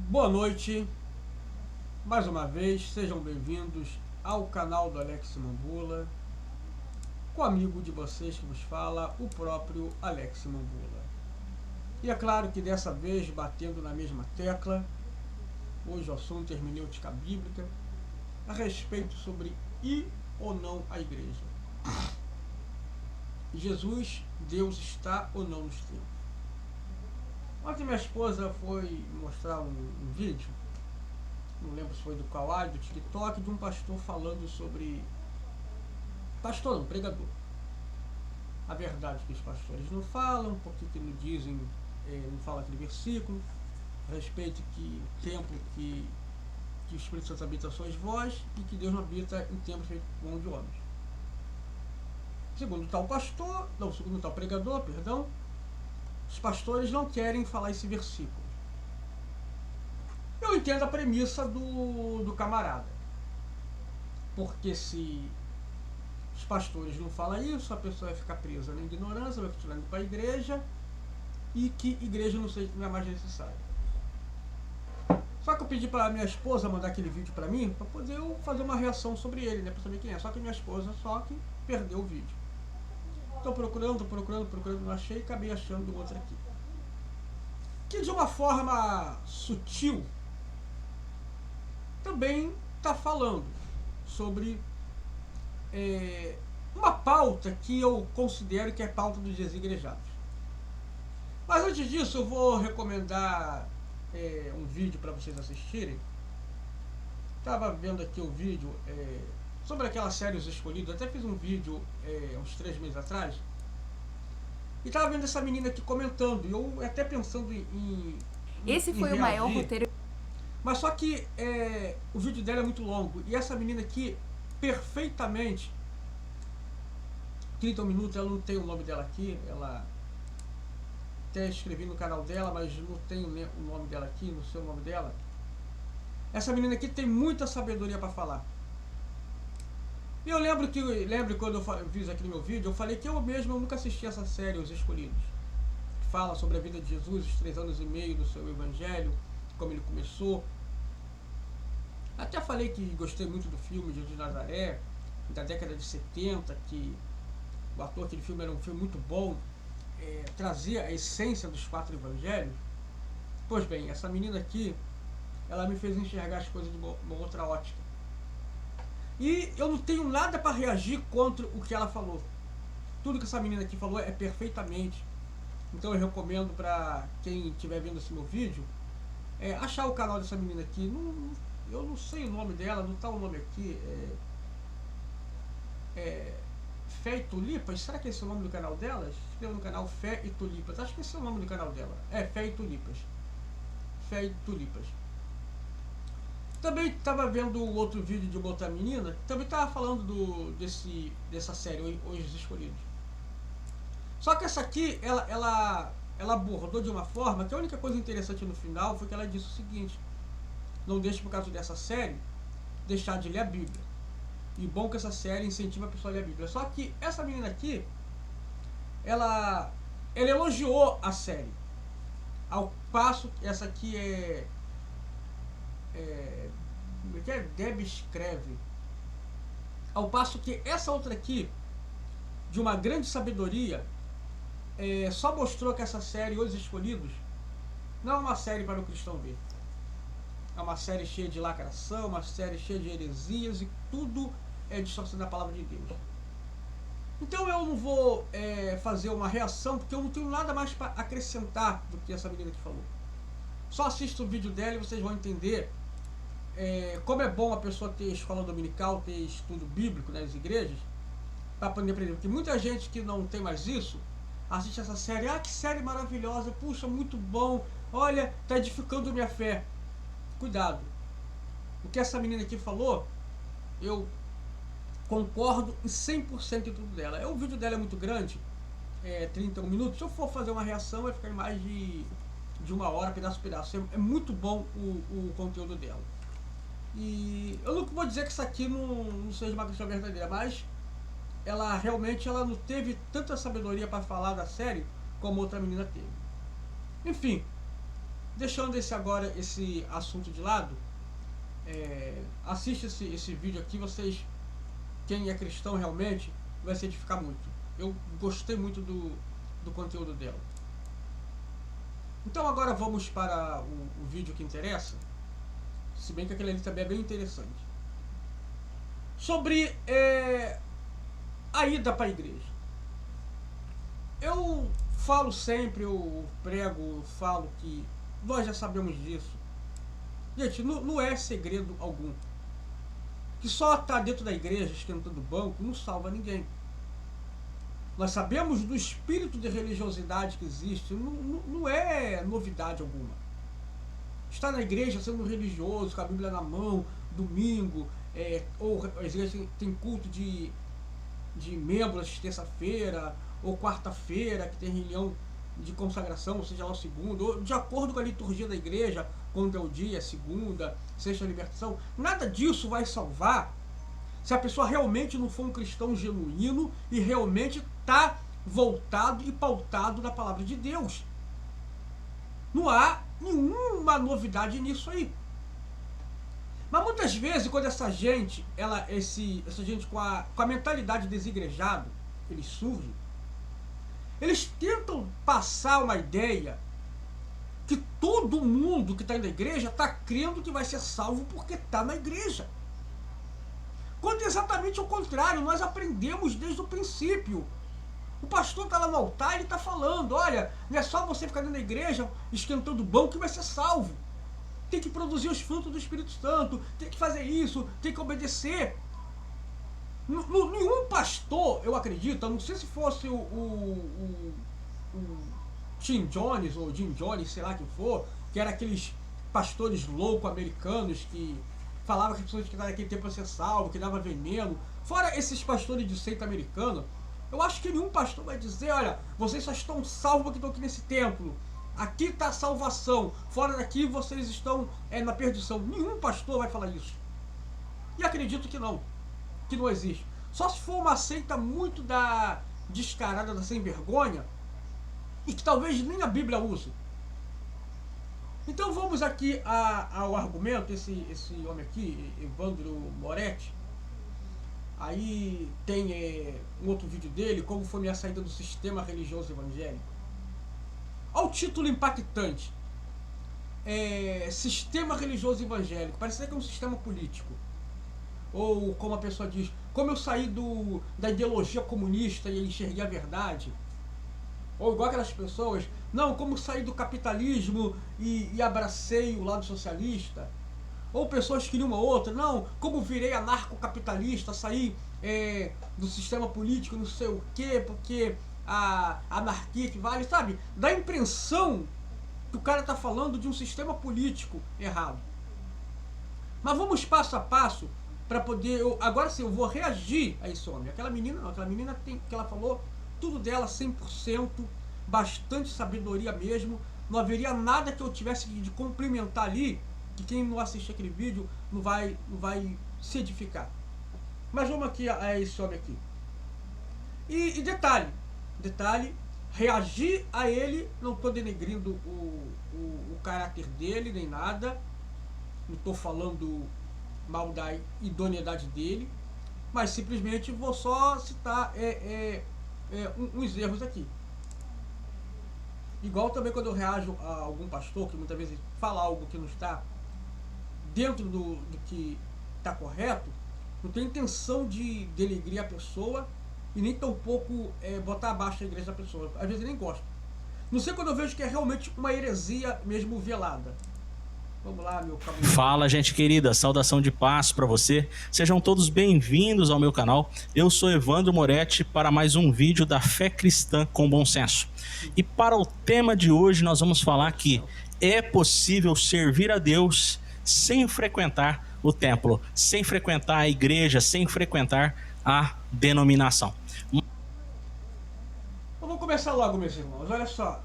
Boa noite, mais uma vez, sejam bem-vindos ao canal do Alex Mambula, com o amigo de vocês que vos fala, o próprio Alex Mambula. E é claro que dessa vez, batendo na mesma tecla, hoje o assunto é hermenêutica bíblica, a respeito sobre ir ou não à igreja. Jesus, Deus está ou não nos tempos. Ontem minha esposa foi mostrar um vídeo, não lembro se foi do Kawaii, do TikTok, de um pastor falando sobre... Pastor não, pregador. A verdade que os pastores não falam, porque que não dizem, não fala aquele versículo, a respeito que o tempo que o Espírito Santo habita sois vós e que Deus não habita em tempos feitos por mão de homens. Segundo tal pastor, não, segundo tal pregador, perdão, os pastores não querem falar esse versículo. Eu entendo a premissa do camarada, porque se os pastores não falam isso, a pessoa vai ficar presa na ignorância, vai continuar indo para a igreja, e que igreja não é mais necessária. Só que eu pedi para minha esposa mandar aquele vídeo para mim, para poder eu fazer uma reação sobre ele, né, para saber quem é. Só que minha esposa que perdeu o vídeo. Estou procurando, não achei, e acabei achando outro aqui. Que de uma forma sutil também está falando sobre uma pauta que eu considero que é pauta dos desigrejados. Mas antes disso eu vou recomendar um vídeo para vocês assistirem. Estava vendo aqui o vídeo sobre aquela série Os Escolhidos. Até fiz um vídeo uns 3 meses atrás. E estava vendo essa menina aqui comentando. E eu até pensando Esse foi o maior roteiro. Mas só que o vídeo dela é muito longo. E essa menina aqui, perfeitamente, 30 minutos, ela não tem o nome dela aqui. Ela até escrevi no canal dela, mas não tem o nome dela aqui, não sei o nome dela. Essa menina aqui tem muita sabedoria para falar. E eu lembro quando eu fiz aqui no meu vídeo, eu falei que eu nunca assisti essa série, Os Escolhidos, que fala sobre a vida de Jesus, os 3 anos e meio do seu evangelho, como ele começou. Até falei que gostei muito do filme Jesus de Nazaré, da década de 70, que o ator daquele filme era um filme muito bom, trazia a essência dos 4 evangelhos. Pois bem, essa menina aqui, ela me fez enxergar as coisas de uma outra ótica. E eu não tenho nada para reagir contra o que ela falou. Tudo que essa menina aqui falou é perfeitamente. Então eu recomendo para quem estiver vendo esse meu vídeo, achar o canal dessa menina aqui. Eu não sei o nome dela, não está o nome aqui. Fé e Tulipas? Será que esse é o nome do canal dela? Escreva no canal Fé e Tulipas. Acho que esse é o nome do canal dela. Fé e Tulipas. Fé e Tulipas. Também estava vendo outro vídeo de uma outra menina que também estava falando dessa série, Os Escolhidos. Só que essa aqui, ela abordou de uma forma que a única coisa interessante no final foi que ela disse o seguinte: não deixe, por causa dessa série, deixar de ler a Bíblia. E bom que essa série incentiva a pessoa a ler a Bíblia. Só que essa menina aqui, ela elogiou a série, ao passo que essa aqui Deb escreve, ao passo que essa outra aqui, de uma grande sabedoria, só mostrou que essa série Os Escolhidos não é uma série para o cristão ver. É uma série cheia de lacração, uma série cheia de heresias, e tudo é distorcendo a palavra de Deus. Então eu não vou fazer uma reação, porque eu não tenho nada mais para acrescentar do que essa menina que falou. Só assista o vídeo dela e vocês vão entender como é bom a pessoa ter escola dominical, ter estudo bíblico nas igrejas, para aprender a aprender. Porque muita gente que não tem mais isso, assiste essa série, que série maravilhosa, puxa, muito bom, olha, está edificando minha fé. Cuidado. O que essa menina aqui falou, eu concordo em 100% de tudo dela. O vídeo dela é muito grande, 31 minutos. Se eu for fazer uma reação, vai ficar em mais de 1 hora, pedaço a pedaço. É muito bom o conteúdo dela. E eu não vou dizer que isso aqui não seja uma questão verdadeira, mas ela realmente não teve tanta sabedoria para falar da série como outra menina teve. Enfim, deixando esse assunto de lado, assiste esse vídeo aqui, vocês, quem é cristão realmente, vai se edificar muito. Eu gostei muito do conteúdo dela. Então agora vamos para o vídeo que interessa, se bem que aquele ali também é bem interessante. Sobre a ida para a igreja. Eu falo sempre, eu prego, eu falo que nós já sabemos disso. Gente, não é segredo algum. Que só estar dentro da igreja, esquentando o banco, não salva ninguém. Nós sabemos do espírito de religiosidade que existe, não é novidade alguma. Estar na igreja sendo religioso, com a Bíblia na mão, domingo, ou as igrejas tem culto de membros terça-feira, ou quarta-feira, que tem reunião de consagração, ou seja lá o segundo, ou de acordo com a liturgia da igreja, quando é o dia, segunda, sexta libertação. Nada disso vai salvar se a pessoa realmente não for um cristão genuíno e realmente está voltado e pautado na palavra de Deus. Não há nenhuma novidade nisso aí. Mas muitas vezes, quando essa gente, essa gente com a mentalidade desigrejada, eles surgem, eles tentam passar uma ideia que todo mundo que está na igreja está crendo que vai ser salvo porque está na igreja. Quando é exatamente o contrário, nós aprendemos desde o princípio. O pastor está lá no altar e ele está falando, olha, não é só você ficar dentro da igreja esquentando o banco que vai ser salvo. Tem que produzir os frutos do Espírito Santo, tem que fazer isso, tem que obedecer. Nenhum pastor, eu acredito, a não sei se fosse o Tim Jones ou Jim Jones, sei lá quem for, que era aqueles pastores loucos americanos que falavam que as pessoas que estavam naquele tempo para ser salvo, que dava veneno. Fora esses pastores de seita americana, eu acho que nenhum pastor vai dizer, olha, vocês só estão salvos porque estão aqui nesse templo. Aqui está a salvação. Fora daqui vocês estão na perdição. Nenhum pastor vai falar isso. E acredito que não existe. Só se for uma seita muito descarada, da sem vergonha, e que talvez nem a Bíblia use. Então vamos aqui ao argumento, esse homem aqui, Evandro Moretti. Aí tem um outro vídeo dele, como foi minha saída do sistema religioso evangélico. Olha o título impactante. Sistema religioso evangélico. Parece que é um sistema político. Ou como a pessoa diz, como eu saí da ideologia comunista e enxerguei a verdade. Ou igual aquelas pessoas, não, como saí do capitalismo e abracei o lado socialista. Ou pessoas que uma outra, não, como virei anarcocapitalista, saí do sistema político, não sei o quê, porque a anarquia que vale, sabe? Dá a impressão que o cara está falando de um sistema político errado. Mas vamos passo a passo para poder... agora sim, eu vou reagir a esse homem. Aquela menina não, aquela menina tem, que ela falou, tudo dela 100%, bastante sabedoria mesmo. Não haveria nada que eu tivesse de complementar ali, que quem não assistir aquele vídeo não vai se edificar. Mas vamos aqui a esse homem aqui. E detalhe, reagir a ele, não estou denegrindo o caráter dele, nem nada. Não estou falando mal da idoneidade dele, mas simplesmente vou só citar uns erros aqui. Igual também quando eu reajo a algum pastor que muitas vezes fala algo que não está dentro do que está correto, não tem intenção de denegrir a pessoa e nem tampouco botar abaixo a igreja da pessoa. Às vezes eu nem gosto. Não sei quando eu vejo que é realmente uma heresia mesmo velada. Vamos lá, meu caminho. Fala, gente querida, saudação de paz para você. Sejam todos bem-vindos ao meu canal. Eu sou Evandro Moretti para mais um vídeo da Fé Cristã com Bom Senso. E para o tema de hoje nós vamos falar que é possível servir a Deus sem frequentar o templo, sem frequentar a igreja, sem frequentar a denominação. Eu vou começar logo, meus irmãos. Olha só,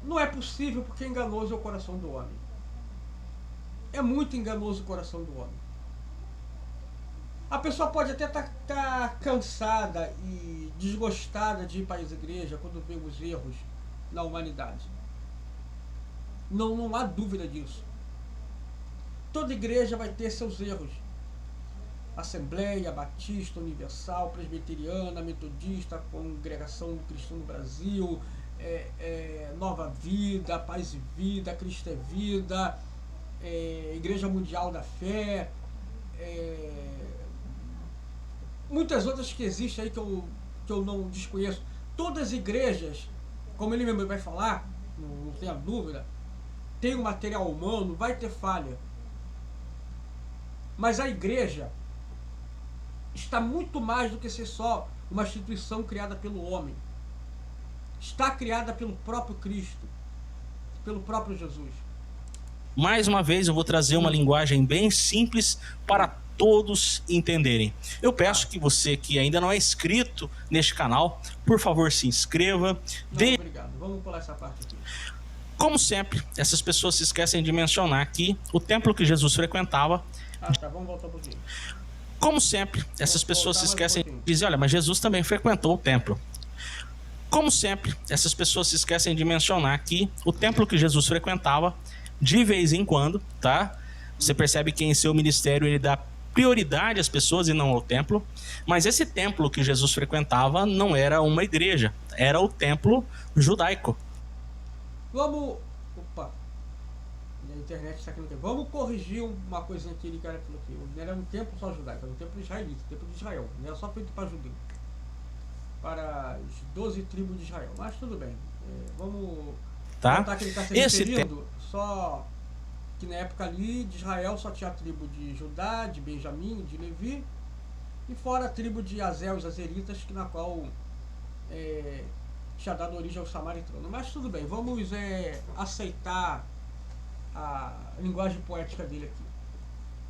não é possível porque enganoso é o coração do homem. É muito enganoso o coração do homem. A pessoa pode até estar cansada e desgostada de ir para as igrejas quando vê os erros na humanidade. Não há dúvida disso. Toda igreja vai ter seus erros. Assembleia, Batista, Universal, Presbiteriana, Metodista, Congregação Cristã no Brasil, Nova Vida, Paz e Vida, Cristo é Vida, Igreja Mundial da Fé, muitas outras que existem aí que eu não desconheço. Todas as igrejas, como ele mesmo vai falar, não tenha dúvida, tem um material humano, vai ter falha. Mas a igreja está muito mais do que ser só uma instituição criada pelo homem. Está criada pelo próprio Cristo, pelo próprio Jesus. Mais uma vez eu vou trazer uma linguagem bem simples para todos entenderem. Eu peço que você que ainda não é inscrito neste canal, por favor se inscreva. Obrigado, vamos pular essa parte aqui. Como sempre, essas pessoas se esquecem de mencionar que o templo que Jesus frequentava... Tá, vamos voltar um pouquinho. Como sempre, essas pessoas se esquecem de dizer, olha, mas Jesus também frequentou o templo. Como sempre, essas pessoas se esquecem de mencionar que o templo que Jesus frequentava, de vez em quando, tá? Você percebe que em seu ministério ele dá prioridade às pessoas e não ao templo. Mas esse templo que Jesus frequentava não era uma igreja, era o templo judaico. Vamos... Opa! A internet está aqui no tempo. Vamos corrigir uma coisinha que ele falou aqui. Não era um templo só judaico, era um templo israelita, um templo de Israel. Não era só feito para judeu. Para as 12 tribos de Israel. Mas tudo bem. Vamos contar que ele está se referindo só que na época ali de Israel só tinha a tribo de Judá, de Benjamim, de Levi, e fora a tribo de Azel e os Azeritas, na qual tinha dado origem aos samaritanos. Mas tudo bem, vamos aceitar a linguagem poética dele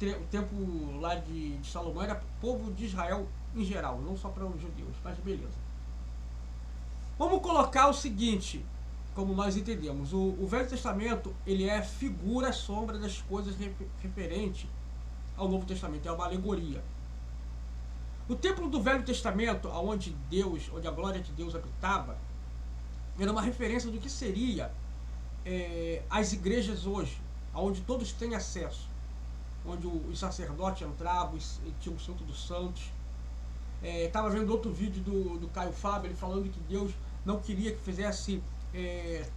aqui. O tempo lá de Salomão era povo de Israel em geral, não só para os judeus, mas beleza. Vamos colocar o seguinte, como nós entendemos, o Velho Testamento ele é figura, sombra das coisas referente ao Novo Testamento, é uma alegoria. O templo do Velho Testamento, onde a glória de Deus habitava, era uma referência do que seria as igrejas hoje, onde todos têm acesso, onde os sacerdotes entravam e tinha o Santo dos Santos. Estava vendo outro vídeo do Caio Fábio, ele falando que Deus não queria que fizesse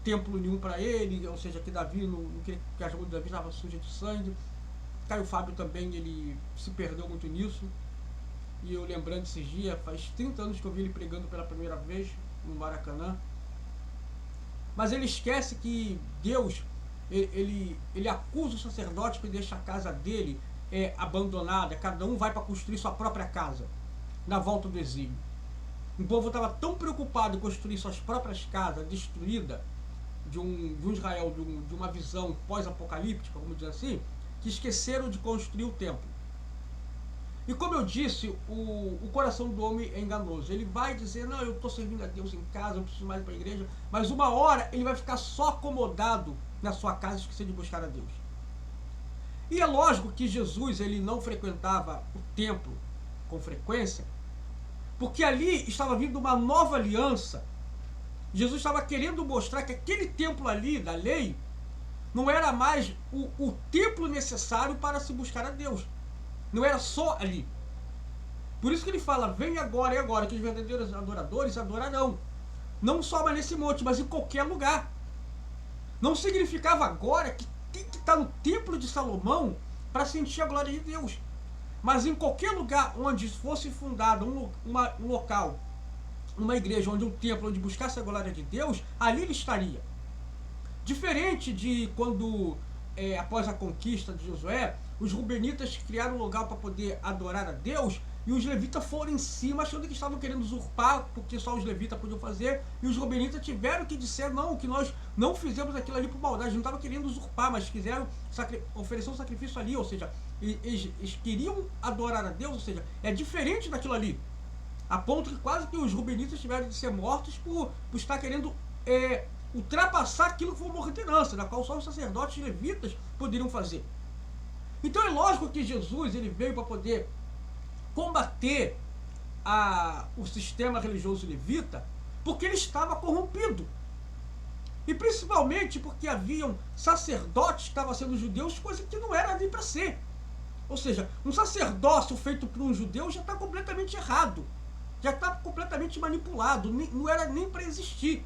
templo nenhum para ele, ou seja, que Davi não queria que a rua de Davi estava suja de sangue. Caio Fábio também ele se perdeu muito nisso. E eu lembrando esses dias, faz 30 anos que eu vi ele pregando pela primeira vez no Maracanã. Mas ele esquece que Deus, ele acusa o sacerdote que deixa a casa dele abandonada, cada um vai para construir sua própria casa, na volta do exílio. O povo estava tão preocupado em construir suas próprias casas, destruída de um Israel, de uma visão pós-apocalíptica, vamos dizer assim, que esqueceram de construir o templo. E como eu disse, o coração do homem é enganoso. Ele vai dizer, não, eu estou servindo a Deus em casa, eu preciso mais ir para a igreja. Mas uma hora ele vai ficar só acomodado na sua casa, esquecer de buscar a Deus. E é lógico que Jesus ele não frequentava o templo com frequência, porque ali estava vindo uma nova aliança. Jesus estava querendo mostrar que aquele templo ali, da lei, não era mais o templo necessário para se buscar a Deus. Não era só ali. Por isso que ele fala, vem agora e agora, que os verdadeiros adoradores adorarão. Não só mais nesse monte, mas em qualquer lugar. Não significava agora que tem que estar no templo de Salomão para sentir a glória de Deus. Mas em qualquer lugar onde fosse fundado um local, uma igreja, onde um templo, onde buscasse a glória de Deus, ali ele estaria. Diferente de quando, após a conquista de Josué, os rubenitas criaram um lugar para poder adorar a Deus, e os levitas foram em cima, achando que estavam querendo usurpar, porque só os levitas podiam fazer, e os rubenitas tiveram que dizer, não, que nós não fizemos aquilo ali por maldade, não estavam querendo usurpar, mas quiseram oferecer um sacrifício ali, ou seja, eles queriam adorar a Deus, ou seja, é diferente daquilo ali, a ponto que quase que os rubenitas tiveram de ser mortos por estar querendo ultrapassar aquilo que foi uma ordenança, da qual só os sacerdotes e levitas poderiam fazer. Então é lógico que Jesus ele veio para poder combater o sistema religioso levita, porque ele estava corrompido. E principalmente porque haviam sacerdotes que estavam sendo judeus, coisa que não era nem para ser. Ou seja, um sacerdócio feito por um judeu já está completamente errado. Já está completamente manipulado. Não era nem para existir.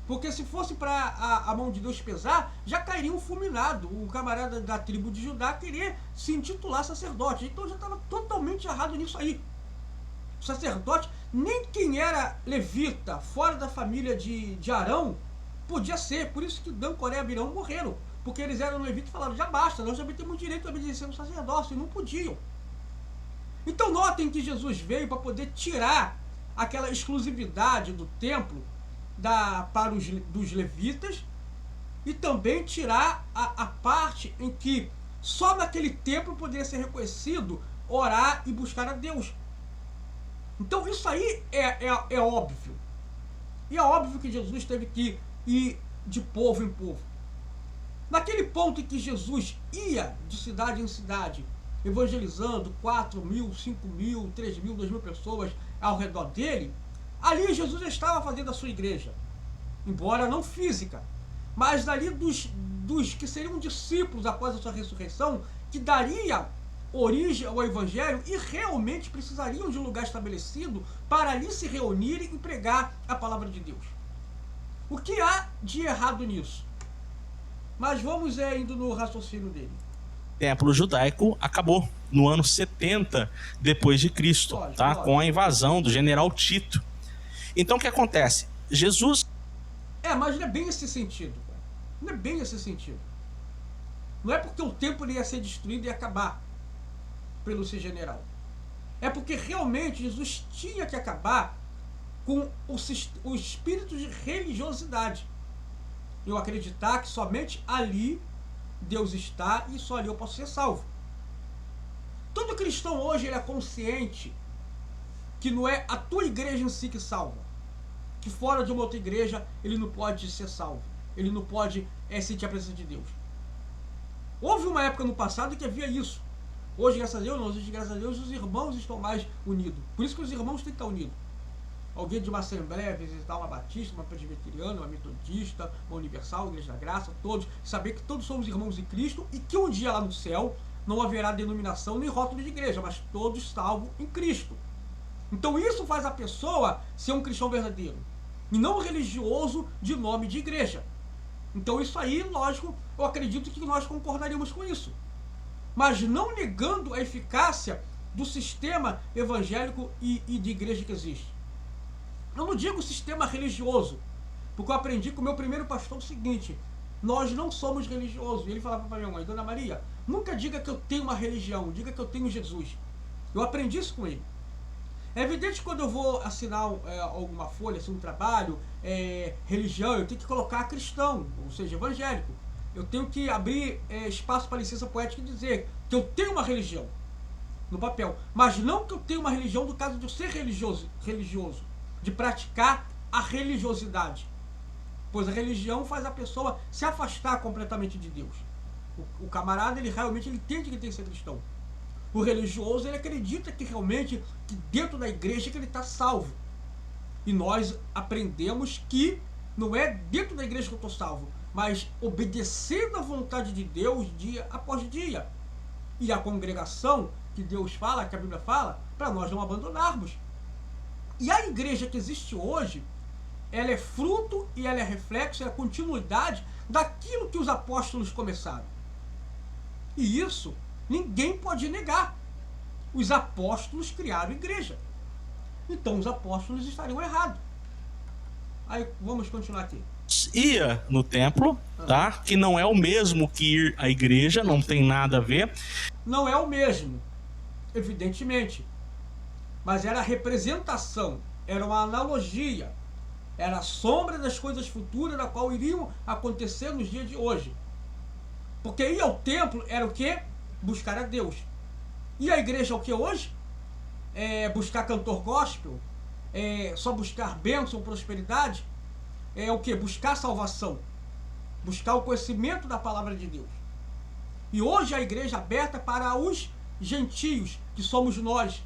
Porque se fosse para a mão de Deus pesar, já cairia um fulminado. O camarada da tribo de Judá queria se intitular sacerdote. Então já estava totalmente errado nisso aí. O sacerdote, nem quem era levita, fora da família de Arão, podia ser. Por isso que Dan, Coré e Abirão morreram. Porque eles eram levitas e falaram, já basta, nós também temos direito a obedecer ao sacerdócio. E não podiam. Então notem que Jesus veio para poder tirar aquela exclusividade do templo para dos levitas e também tirar a parte em que só naquele templo poderia ser reconhecido orar e buscar a Deus. Então isso aí é óbvio. E é óbvio que Jesus teve que ir de povo em povo. Naquele ponto em que Jesus ia de cidade em cidade, evangelizando 4.000, 5.000, 3.000, 2.000 pessoas ao redor dele, ali Jesus já estava fazendo a sua igreja, embora não física, mas dali dos que seriam discípulos após a sua ressurreição, que daria origem ao evangelho e realmente precisariam de um lugar estabelecido para ali se reunirem e pregar a palavra de Deus. O que há de errado nisso? Mas vamos indo no raciocínio dele. O templo judaico acabou no ano 70 depois de Cristo, tá? Com a invasão do general Tito. Então o que acontece? Jesus... mas não é bem esse sentido. Cara. Não é bem esse sentido. Não é porque o templo ia ser destruído e acabar pelo seu general. É porque realmente Jesus tinha que acabar com o espírito de religiosidade. Eu acreditar que somente ali Deus está e só ali eu posso ser salvo. Todo cristão hoje ele é consciente que não é a tua igreja em si que salva. Que fora de uma outra igreja ele não pode ser salvo. Ele não pode sentir a presença de Deus. Houve uma época no passado que havia isso. Hoje, graças a Deus, os irmãos estão mais unidos. Por isso que os irmãos têm que estar unidos. Alguém de uma assembleia visitar uma batista, uma presbiteriana, uma metodista, uma universal, igreja da graça, todos, saber que todos somos irmãos em Cristo e que um dia lá no céu não haverá denominação nem rótulo de igreja, mas todos salvos em Cristo. Então isso faz a pessoa ser um cristão verdadeiro e não um religioso de nome de igreja. Então isso aí, lógico, eu acredito que nós concordaríamos com isso. Mas não negando a eficácia do sistema evangélico e de igreja que existe. Eu não digo sistema religioso, porque eu aprendi com o meu primeiro pastor o seguinte: nós não somos religiosos. E ele falava para minha mãe, Dona Maria, nunca diga que eu tenho uma religião, diga que eu tenho Jesus. Eu aprendi isso com ele. É evidente que quando eu vou assinar alguma folha, assim, um trabalho, religião, eu tenho que colocar cristão, ou seja, evangélico. Eu tenho que abrir espaço para licença poética e dizer que eu tenho uma religião no papel, mas não que eu tenho uma religião no caso de eu ser religioso, de praticar a religiosidade, pois a religião faz a pessoa se afastar completamente de Deus. O camarada, ele realmente entende que tem que ser cristão. O religioso, ele acredita que realmente que dentro da igreja que ele está salvo. E nós aprendemos que não é dentro da igreja que eu estou salvo, mas obedecendo à vontade de Deus dia após dia. E a congregação que Deus fala, que a Bíblia fala, para nós não abandonarmos. E a igreja que existe hoje, ela é fruto e ela é reflexo, ela é continuidade daquilo que os apóstolos começaram. E isso ninguém pode negar. Os apóstolos criaram a igreja. Então os apóstolos estariam errados. Aí vamos continuar aqui. Ia no templo, tá? Que não é o mesmo que ir à igreja, não tem nada a ver. Não é o mesmo, evidentemente. Mas era a representação, era uma analogia, era a sombra das coisas futuras da qual iriam acontecer nos dias de hoje. Porque ir ao templo era o quê? Buscar a Deus. E a igreja é o que hoje? É buscar cantor gospel? É só buscar bênção, prosperidade? É o que? Buscar salvação. Buscar o conhecimento da palavra de Deus. E hoje a igreja é aberta para os gentios, que somos nós.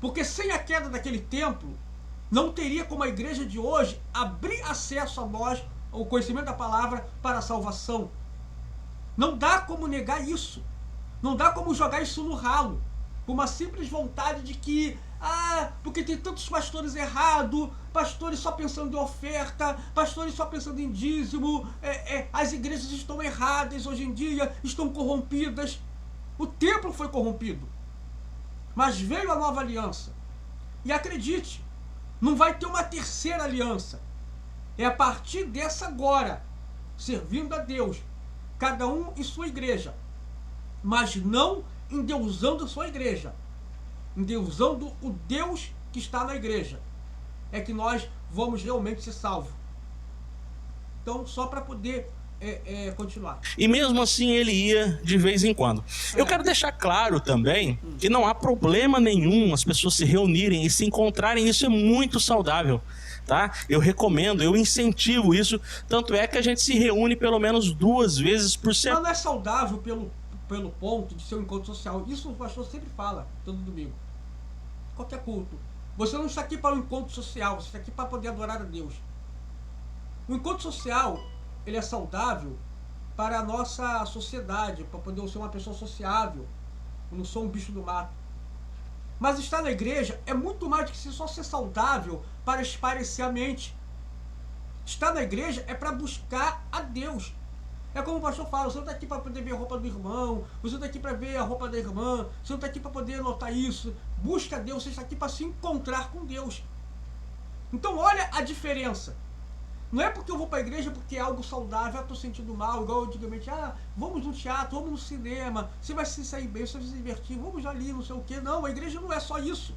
Porque sem a queda daquele templo, não teria como a igreja de hoje abrir acesso a nós o conhecimento da palavra para a salvação. Não dá como negar isso. Não dá como jogar isso no ralo. Com uma simples vontade de que, porque tem tantos pastores errados, pastores só pensando em oferta, pastores só pensando em dízimo, as igrejas estão erradas hoje em dia, estão corrompidas. O templo foi corrompido. Mas veio a nova aliança. E acredite, não vai ter uma terceira aliança. É a partir dessa agora, servindo a Deus, cada um em sua igreja, mas não endeusando sua igreja, endeusando o Deus que está na igreja, é que nós vamos realmente ser salvos. Então, só para poder continuar. E mesmo assim ele ia de vez em quando. Eu quero deixar claro também que não há problema nenhum as pessoas se reunirem e se encontrarem, isso é muito saudável, tá? Eu recomendo, eu incentivo isso, tanto é que a gente se reúne pelo menos 2 vezes por semana. Mas não é saudável pelo ponto de ser um encontro social. Isso o pastor sempre fala, todo domingo. Qualquer culto. Você não está aqui para um encontro social, você está aqui para poder adorar a Deus. O encontro social, ele é saudável para a nossa sociedade, para poder ser uma pessoa sociável. Eu não sou um bicho do mato. Mas estar na igreja é muito mais do que só ser saudável para espairecer a mente. Estar na igreja é para buscar a Deus. É como o pastor fala, você não está aqui para poder ver a roupa do irmão, você não está aqui para ver a roupa da irmã, você não está aqui para poder notar isso. Busca a Deus, você está aqui para se encontrar com Deus. Então olha a diferença. Não é porque eu vou para a igreja porque é algo saudável, estou sentindo mal, igual antigamente, vamos no teatro, vamos no cinema, você vai se sair bem, você vai se divertir, vamos ali, não sei o quê. Não, a igreja não é só isso.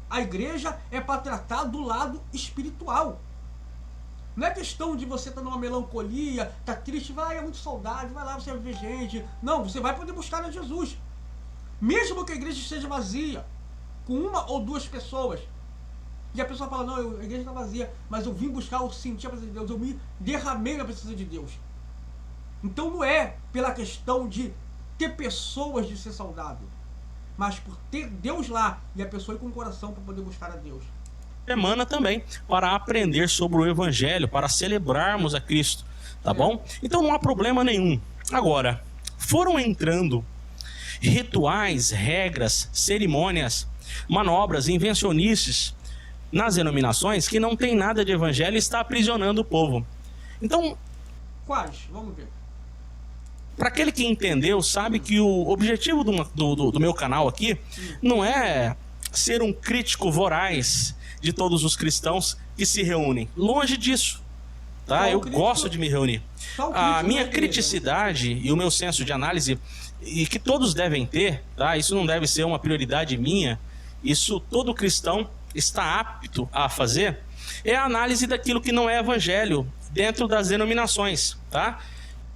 A igreja é para tratar do lado espiritual. Não é questão de você estar numa melancolia, tá triste, é muito saudade, vai lá, você vai ver gente. Não, você vai poder buscar a Jesus. Mesmo que a igreja esteja vazia, com 1 ou 2 pessoas, e a pessoa fala, não, a igreja está vazia, mas eu vim buscar, eu senti a presença de Deus, eu me derramei na presença de Deus. Então não é pela questão de ter pessoas de ser saudável, mas por ter Deus lá e a pessoa ir com o coração para poder buscar a Deus. Semana também, para aprender sobre o Evangelho, para celebrarmos a Cristo, tá bom? Então não há problema nenhum. Agora, foram entrando rituais, regras, cerimônias, manobras, invencionices nas denominações que não tem nada de evangelho e está aprisionando o povo. Então, quais? Vamos ver. Para aquele que entendeu, sabe que o objetivo do meu canal aqui não é ser um crítico voraz de todos os cristãos que se reúnem. Longe disso, tá? Eu gosto de me reunir. A minha criticidade e o meu senso de análise, e que todos devem ter, tá? Isso não deve ser uma prioridade minha, isso todo cristão está apto a fazer, é a análise daquilo que não é evangelho dentro das denominações, tá?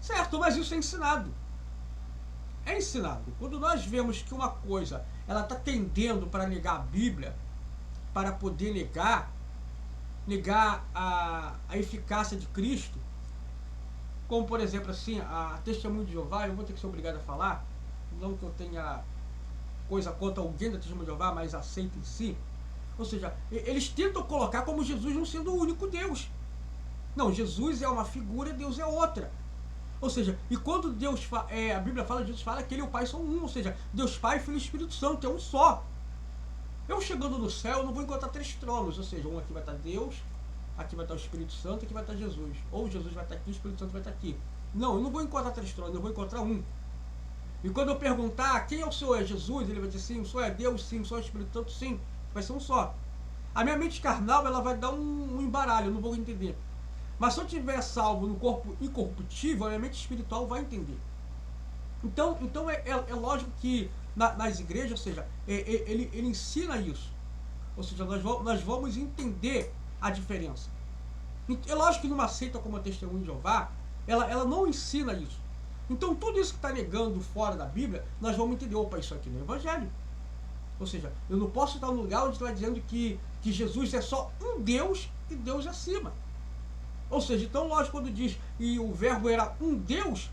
Certo, mas isso é ensinado. É ensinado. Quando nós vemos que uma coisa ela está tendendo para negar a Bíblia, para poder negar a eficácia de Cristo, como por exemplo assim, a Testemunho de Jeová, eu vou ter que ser obrigado a falar, não que eu tenha coisa contra alguém da Testemunho de Jeová, mas aceito em si. Ou seja, eles tentam colocar como Jesus não sendo o único Deus. Não, Jesus é uma figura, Deus é outra. Ou seja, e quando Deus a Bíblia fala, Jesus fala que ele e o Pai são um, ou seja, Deus Pai, Filho e Espírito Santo, é um só. Eu chegando no céu, eu não vou encontrar 3 tronos, ou seja, um aqui vai estar Deus, aqui vai estar o Espírito Santo, aqui vai estar Jesus. Ou Jesus vai estar aqui, o Espírito Santo vai estar aqui. Não, eu não vou encontrar 3 tronos, eu vou encontrar um. E quando eu perguntar quem é o Senhor, é Jesus, ele vai dizer sim, o Senhor é Deus, sim, o Senhor é o Espírito Santo, sim. Vai ser um só. A minha mente carnal, ela vai dar um embaralho, eu não vou entender. Mas se eu tiver salvo no corpo incorruptível, a minha mente espiritual vai entender. Então é lógico que nas igrejas, ou seja, ele ensina isso. Ou seja, nós vamos entender a diferença. É lógico que numa seita como a Testemunho de Jeová, ela não ensina isso. Então tudo isso que está negando fora da Bíblia, nós vamos entender, opa, isso aqui não é evangelho. Ou seja, eu não posso estar num lugar onde está dizendo que Jesus é só um Deus e Deus é acima. Ou seja, então lógico, quando diz que o verbo era um Deus,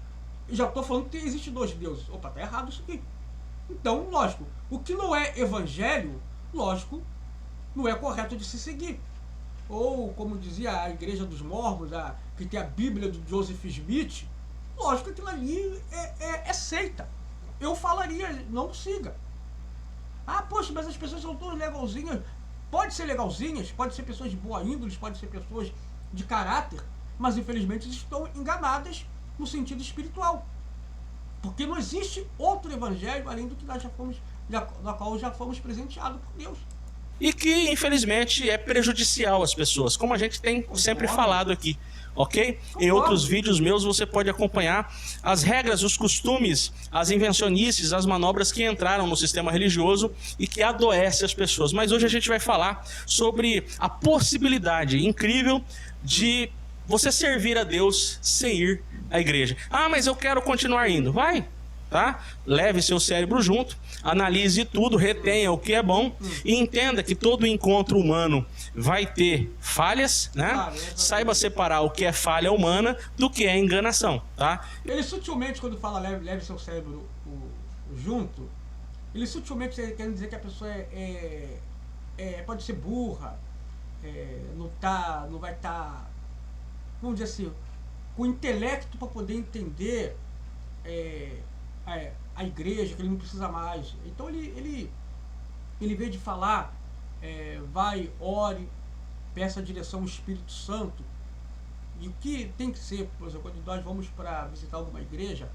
já estou falando que existe 2 deuses. Opa, está errado isso aqui. Então, lógico, o que não é evangelho, lógico, não é correto de se seguir. ou como dizia a Igreja dos Mormons, que tem a Bíblia do Joseph Smith, lógico que aquilo ali é seita. Eu falaria, não siga. Ah, poxa, mas as pessoas são todas legalzinhas. Pode ser legalzinhas, pode ser pessoas de boa índole, pode ser pessoas de caráter, mas infelizmente estão enganadas no sentido espiritual. Porque não existe outro evangelho além do que nós da qual já fomos presenteados por Deus. E que, infelizmente, é prejudicial às pessoas, como a gente tem sempre falado aqui, ok? Em outros vídeos meus você pode acompanhar as regras, os costumes, as invencionices, as manobras que entraram no sistema religioso e que adoecem as pessoas. Mas hoje a gente vai falar sobre a possibilidade incrível de você servir a Deus sem ir à igreja. Ah, mas eu quero continuar indo. Vai, tá? Leve seu cérebro junto, analise tudo, retenha o que é bom e entenda que todo encontro humano vai ter falhas, né? Saiba separar o que é falha humana do que é enganação, tá? Ele sutilmente, quando fala leve seu cérebro junto, ele sutilmente quer dizer que a pessoa pode ser burra, não vai estar, vamos dizer assim, com intelecto para poder entender a igreja, que ele não precisa mais. Então ele veio de falar, vai, ore, peça a direção ao Espírito Santo. E o que tem que ser, por exemplo, quando nós vamos para visitar alguma igreja,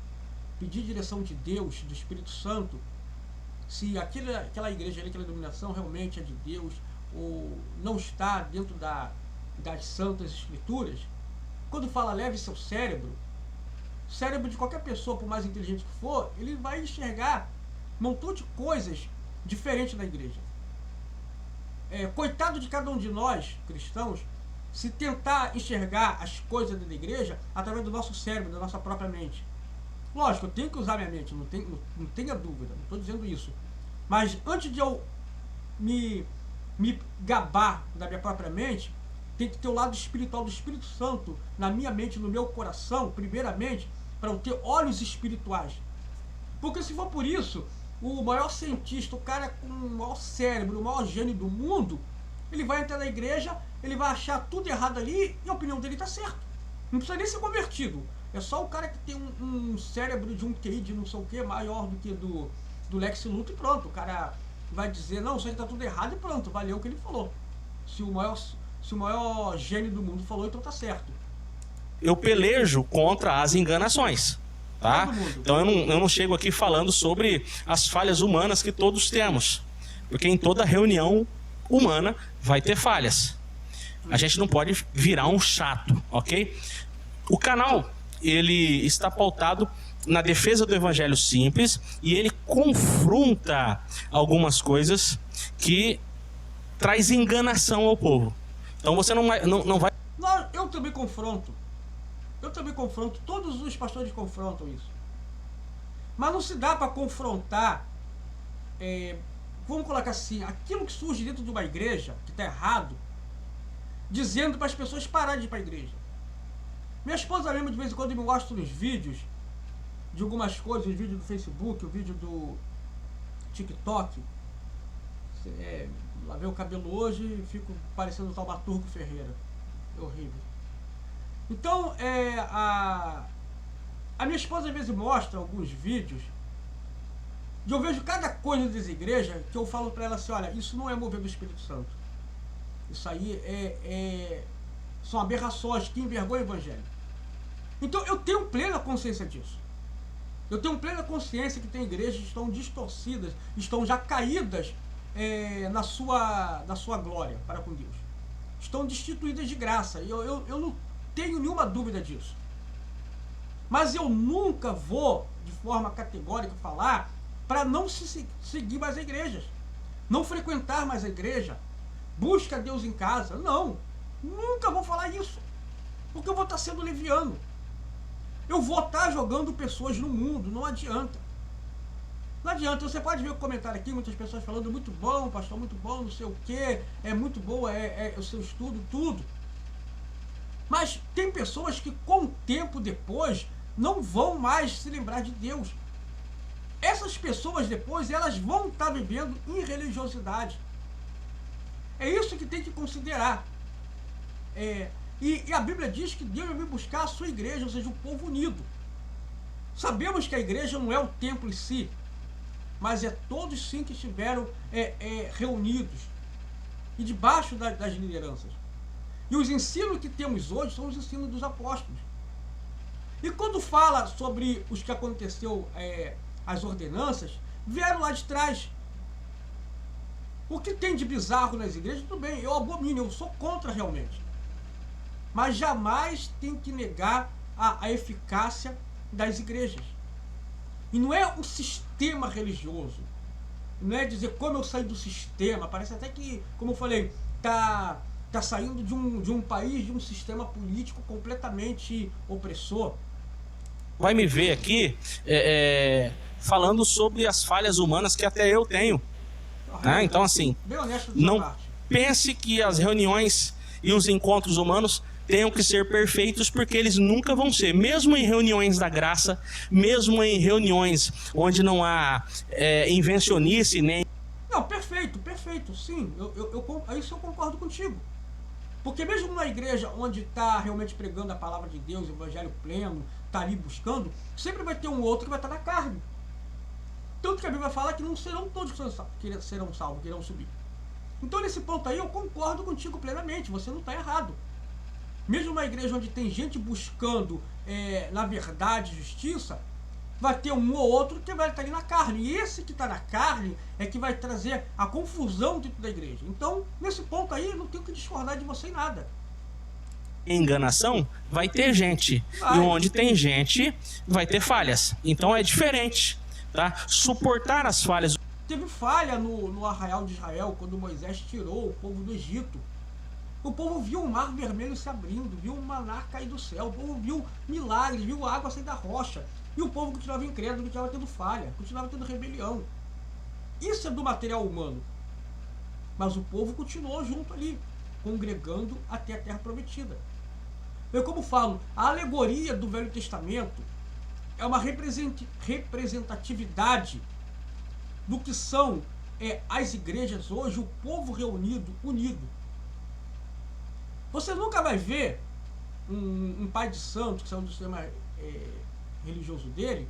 pedir direção de Deus, do Espírito Santo, se aquela igreja, aquela denominação realmente é de Deus, ou não está dentro das santas escrituras. Quando fala leve seu cérebro, o cérebro de qualquer pessoa, por mais inteligente que for, ele vai enxergar um montão de coisas diferentes da igreja. Coitado de cada um de nós, cristãos, se tentar enxergar as coisas da igreja através do nosso cérebro, da nossa própria mente. Lógico, eu tenho que usar minha mente, não tenha dúvida, não estou dizendo isso. Mas antes de eu me gabar da minha própria mente, tem que ter o lado espiritual do Espírito Santo na minha mente, no meu coração, primeiramente, para eu ter olhos espirituais. Porque se for por isso, o maior cientista, o cara com o maior cérebro, o maior gênio do mundo, ele vai entrar na igreja, ele vai achar tudo errado ali e a opinião dele está certa. Não precisa nem ser convertido. É só o cara que tem um cérebro de um QI de não sei o que maior do que do Lex Luthor e pronto. O cara vai dizer, não, isso aí está tudo errado e pronto, valeu o que ele falou. Se o maior gênio do mundo falou, então tá certo. Eu pelejo contra as enganações, tá? Então eu não chego aqui falando sobre as falhas humanas que todos temos, porque em toda reunião humana vai ter falhas. A gente não pode virar um chato, ok? O canal, ele está pautado na defesa do evangelho simples e ele confronta algumas coisas que traz enganação ao povo. Então você não vai... Não, eu também confronto. Todos os pastores confrontam isso. Mas não se dá para confrontar, vamos colocar assim, aquilo que surge dentro de uma igreja, que está errado, dizendo para as pessoas pararem de ir para a igreja. Minha esposa mesmo, de vez em quando, me mostra uns vídeos de algumas coisas, os vídeos do Facebook, o vídeo do TikTok. Lavei o cabelo hoje e fico parecendo o Taumaturgo Ferreira. É horrível. Então, a minha esposa às vezes mostra alguns vídeos e eu vejo cada coisa das igrejas que eu falo para ela assim, olha, isso não é mover do Espírito Santo. Isso aí são aberrações que envergonham o evangelho. Então eu tenho plena consciência disso. Eu tenho plena consciência que tem igrejas que estão distorcidas, estão já caídas na sua glória para com Deus. Estão destituídas de graça. Eu não tenho nenhuma dúvida disso. Mas eu nunca vou, de forma categórica, falar para não seguir mais as igrejas. Não frequentar mais a igreja. Busca Deus em casa. Não. Nunca vou falar isso. Porque eu vou estar sendo leviano. Eu vou estar jogando pessoas no mundo. Não adianta. Não adianta. Você pode ver o comentário aqui, muitas pessoas falando muito bom, pastor, muito bom, não sei o que, é muito boa, o seu estudo, tudo. Mas tem pessoas que com o tempo depois não vão mais se lembrar de Deus. Essas pessoas depois, elas vão estar vivendo irreligiosidade. É isso que tem que considerar. E a Bíblia diz que Deus vai buscar a sua igreja, ou seja, o povo unido. Sabemos que a igreja não é o templo em si, mas é todos sim que estiveram reunidos e debaixo das lideranças. E os ensinos que temos hoje são os ensinos dos apóstolos. E quando fala sobre os que aconteceu, as ordenanças, vieram lá de trás. O que tem de bizarro nas igrejas, tudo bem, eu abomino, eu sou contra realmente. Mas jamais tem que negar a eficácia das igrejas. E não é um sistema religioso. Não é dizer como eu saí do sistema. Parece até que, como eu falei, tá saindo de um país, de um sistema político completamente opressor. Vai me ver aqui falando sobre as falhas humanas que até eu tenho. Né? Então, assim, não pense que as reuniões e os encontros humanos tenham que ser perfeitos, porque eles nunca vão ser. Mesmo em reuniões da graça, mesmo em reuniões onde não há invencionice, nem... Não, perfeito, sim. Isso eu concordo contigo. Porque mesmo numa igreja onde está realmente pregando a palavra de Deus, o evangelho pleno, está ali buscando, sempre vai ter um outro que vai estar na carne. Tanto que a Bíblia fala que não serão todos que serão salvos, que irão subir. Então nesse ponto aí eu concordo contigo plenamente, você não está errado. Mesmo numa igreja onde tem gente buscando, na verdade, justiça, vai ter um ou outro que vai estar ali na carne. E esse que está na carne é que vai trazer a confusão dentro da igreja. Então, nesse ponto aí, não tenho que discordar de você em nada. Enganação, vai ter gente. E onde tem gente, vai ter falhas. Então é diferente, tá? Suportar as falhas. Teve falha no arraial de Israel, quando Moisés tirou o povo do Egito. O povo viu o mar vermelho se abrindo, viu o maná cair do céu, o povo viu milagres, viu a água sair da rocha. E o povo continuava incrédulo, continuava tendo falha, continuava tendo rebelião. Isso é do material humano. Mas o povo continuou junto ali, congregando até a terra prometida. Eu, como falo, a alegoria do Velho Testamento é uma representatividade do que são as igrejas hoje, o povo reunido, unido. Você nunca vai ver um pai de santo, que saiu do sistema religioso dele,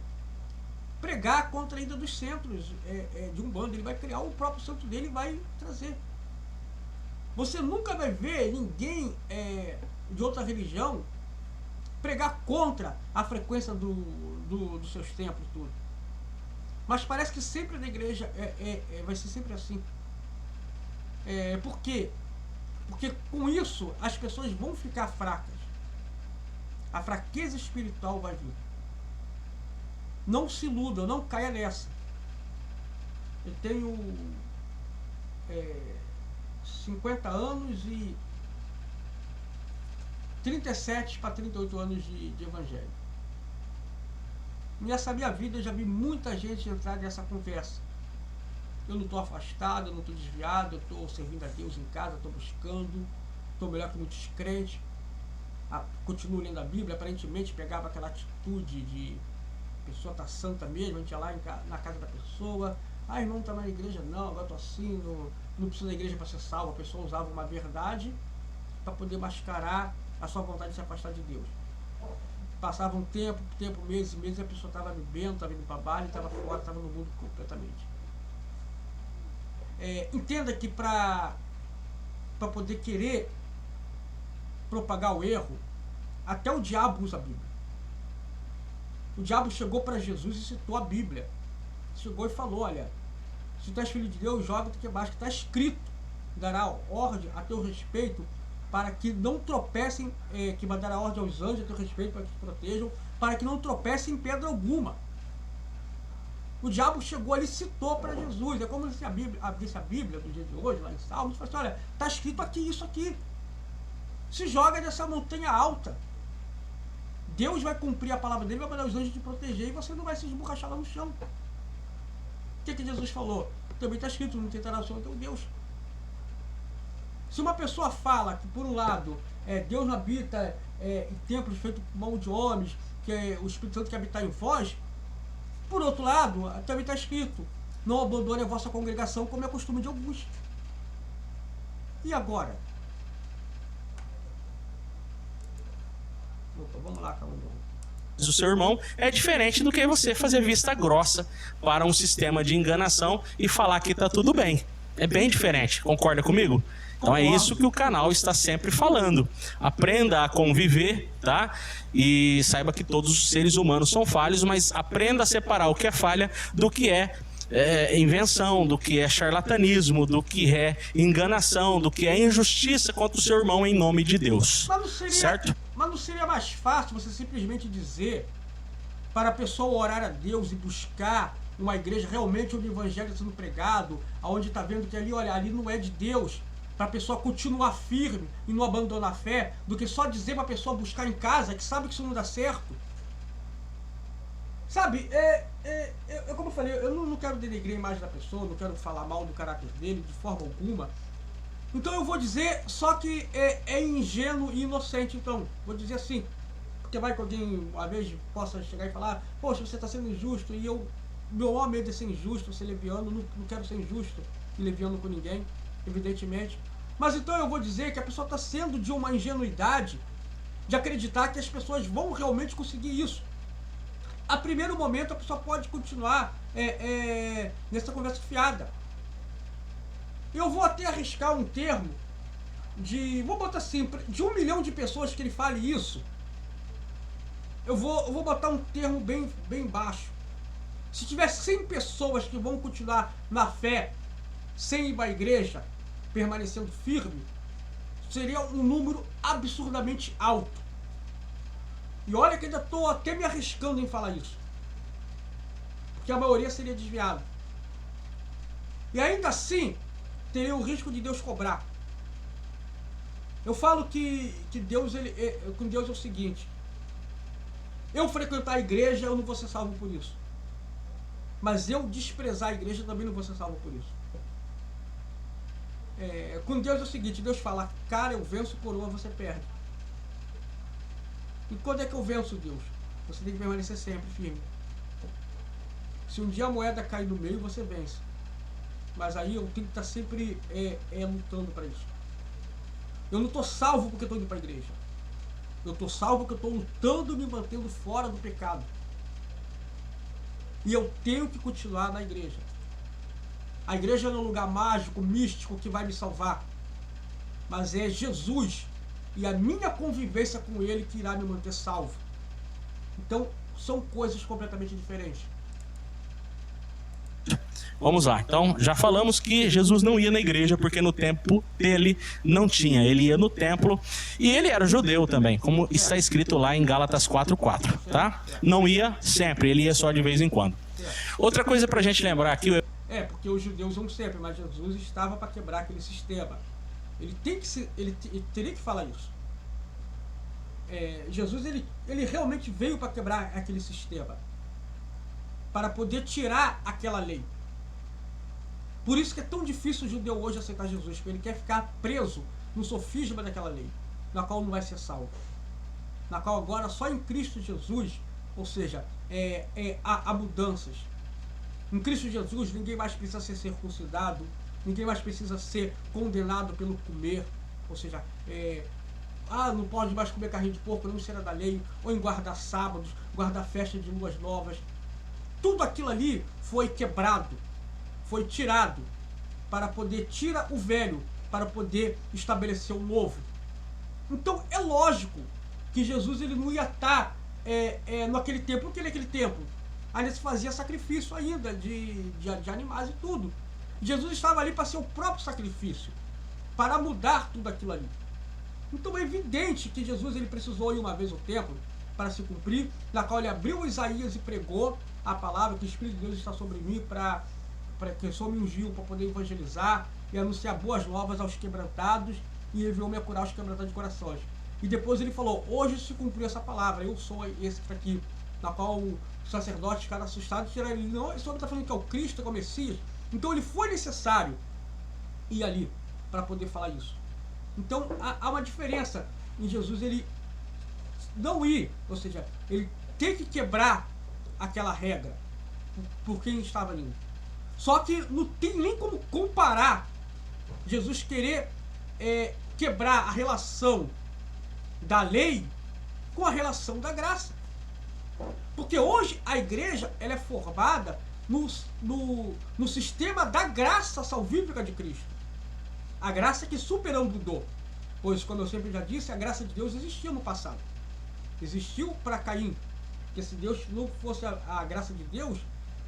pregar contra a ida dos centros de Umbanda. Ele vai criar o próprio centro dele e vai trazer. Você nunca vai ver ninguém de outra religião pregar contra a frequência dos seus templos, tudo. Mas parece que sempre na igreja vai ser sempre assim. Por quê? Porque com isso as pessoas vão ficar fracas. A fraqueza espiritual vai vir. Não se iluda, não caia nessa. Eu tenho 50 anos e 37 para 38 anos de evangelho. Nessa minha vida eu já vi muita gente entrar nessa conversa. Eu não estou afastado, eu não estou desviado, eu estou servindo a Deus em casa, estou buscando, estou melhor que muitos crentes. Continuo lendo a Bíblia, aparentemente pegava aquela atitude de a pessoa tá santa mesmo, a gente ia lá na casa da pessoa, irmão, não tá na igreja não, agora tô assim, não precisa da igreja para ser salvo. A pessoa usava uma verdade para poder mascarar a sua vontade de se afastar de Deus. Passava um tempo, meses, a pessoa estava bebendo, estava indo para baile, estava fora, estava no mundo completamente. Entenda que para poder querer propagar o erro, até o diabo usa a Bíblia. O diabo chegou para Jesus e citou a Bíblia. Chegou e falou, olha, se tu és filho de Deus, joga-te aqui abaixo, que está escrito, dará ordem a teu respeito para que não tropecem, que vai dar a ordem aos anjos a teu respeito para que te protejam, para que não tropecem em pedra alguma. O diabo chegou ali e citou para Jesus. É como se abrisse a Bíblia do dia de hoje, lá em Salmos, e falasse, olha, está escrito aqui, isso aqui. Se joga dessa montanha alta. Deus vai cumprir a palavra dele, vai mandar os anjos te proteger e você não vai se esborrachar lá no chão. O que Jesus falou? Também está escrito, não tentará o Senhor teu Deus. Se uma pessoa fala que, por um lado, Deus não habita em templos feitos por mão de homens, que é o Espírito Santo que habita em vós, por outro lado, também está escrito, não abandone a vossa congregação, como é costume de alguns. E agora? Vamos lá, calma. O seu irmão é diferente do que você fazer vista grossa para um sistema de enganação e falar que tá tudo bem. É bem diferente, concorda comigo? Então é isso que o canal está sempre falando. Aprenda a conviver, tá? E saiba que todos os seres humanos são falhos, mas aprenda a separar o que é falha do que é invenção, do que é charlatanismo, do que é enganação, do que é injustiça contra o seu irmão em nome de Deus. Certo? Mas não seria mais fácil você simplesmente dizer para a pessoa orar a Deus e buscar uma igreja realmente onde o evangelho está sendo pregado, aonde está vendo que ali, olha, ali não é de Deus, para a pessoa continuar firme e não abandonar a fé, do que só dizer para a pessoa buscar em casa, que sabe que isso não dá certo? Sabe, como eu falei, eu não quero denegrir a imagem da pessoa, não quero falar mal do caráter dele de forma alguma. Então eu vou dizer só que é ingênuo e inocente, então. Vou dizer assim, porque vai que alguém, às vezes, possa chegar e falar, poxa, você está sendo injusto, e meu maior medo é ser injusto, ser leviano, não quero ser injusto e leviano com ninguém, evidentemente. Mas então eu vou dizer que a pessoa está sendo de uma ingenuidade de acreditar que as pessoas vão realmente conseguir isso. A primeiro momento a pessoa pode continuar nessa conversa fiada. Eu vou até arriscar um termo vou botar assim, de 1 milhão de pessoas que ele fale isso, eu vou botar um termo bem baixo. Se tiver 100 pessoas que vão continuar na fé, sem ir para a igreja, permanecendo firme, seria um número absurdamente alto. E olha que ainda estou até me arriscando em falar isso, porque a maioria seria desviada. E ainda assim, teria o risco de Deus cobrar. Eu falo que Deus, com Deus é o seguinte: eu frequentar a igreja, eu não vou ser salvo por isso. Mas eu desprezar a igreja, também não vou ser salvo por isso. Com Deus é o seguinte: Deus fala, cara, eu venço, coroa, você perde. E quando é que eu venço, Deus? Você tem que permanecer sempre firme. Se um dia a moeda cair no meio, você vence. Mas aí eu tenho que estar sempre lutando para isso. Eu não estou salvo porque estou indo para a igreja. Eu estou salvo porque eu estou lutando e me mantendo fora do pecado. E eu tenho que continuar na igreja. A igreja não é um lugar mágico, místico que vai me salvar. Mas é Jesus e a minha convivência com Ele que irá me manter salvo. Então, são coisas completamente diferentes. Vamos lá, então já falamos que Jesus não ia na igreja porque no tempo dele não tinha. Ele ia no templo e ele era judeu também, como está escrito lá em Gálatas 4:4, tá? Não ia sempre, ele ia só de vez em quando. Outra coisa pra gente lembrar aqui... porque os judeus iam sempre, mas Jesus estava para quebrar aquele sistema. Ele teria que falar isso. Jesus, ele realmente veio para quebrar aquele sistema, para poder tirar aquela lei. Por isso que é tão difícil o judeu hoje aceitar Jesus, porque ele quer ficar preso no sofisma daquela lei, na qual não vai ser salvo. Na qual agora só em Cristo Jesus, ou seja, há mudanças. Em Cristo Jesus ninguém mais precisa ser circuncidado, ninguém mais precisa ser condenado pelo comer, ou seja, não pode mais comer carne de porco, não será da lei, ou em guardar sábados, guardar festas de luas novas. Tudo aquilo ali foi quebrado, foi tirado, para poder tirar o velho, para poder estabelecer o novo. Então é lógico que Jesus ele não ia estar naquele templo, porque naquele templo ainda se fazia sacrifício ainda de animais e tudo. Jesus estava ali para ser o próprio sacrifício, para mudar tudo aquilo ali. Então é evidente que Jesus ele precisou ir uma vez ao templo para se cumprir, na qual ele abriu Isaías e pregou a palavra que o Espírito de Deus está sobre mim para que o Senhor me ungiu para poder evangelizar e anunciar boas novas aos quebrantados e enviou-me a curar os quebrantados de corações. E depois ele falou, hoje se cumpriu essa palavra, eu sou esse aqui, na qual o sacerdote ficaram assustados e tiraram ele, não, esse homem está falando que é o Cristo, que é o Messias. Então ele foi necessário ir ali para poder falar isso. Então há uma diferença em Jesus ele não ir, ou seja, ele tem que quebrar aquela regra por quem estava ali. Só que não tem nem como comparar Jesus querer quebrar a relação da lei com a relação da graça. Porque hoje a igreja ela é formada no sistema da graça salvífica de Cristo. A graça que superabundou. Pois, como eu sempre já disse, a graça de Deus existiu no passado. Existiu para Caim. Porque se Deus não fosse a graça de Deus,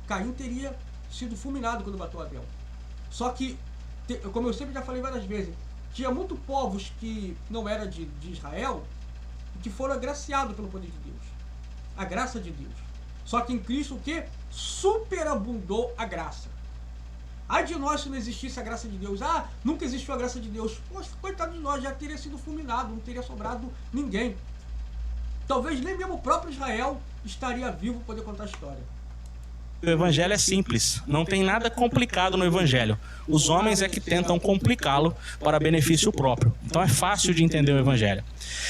Caim teria sido fulminado quando matou Abel. Só que, como eu sempre já falei várias vezes, tinha muitos povos que não eram de Israel e que foram agraciados pelo poder de Deus. A graça de Deus. Só que em Cristo o que? Superabundou a graça. Ai de nós se não existisse a graça de Deus. Ah, nunca existiu a graça de Deus. Poxa, coitado de nós, já teria sido fulminado, não teria sobrado ninguém. Talvez nem mesmo o próprio Israel estaria vivo para poder contar a história. O evangelho é simples, não tem nada complicado no evangelho. Os homens é que tentam complicá-lo para benefício próprio. Então é fácil de entender o evangelho.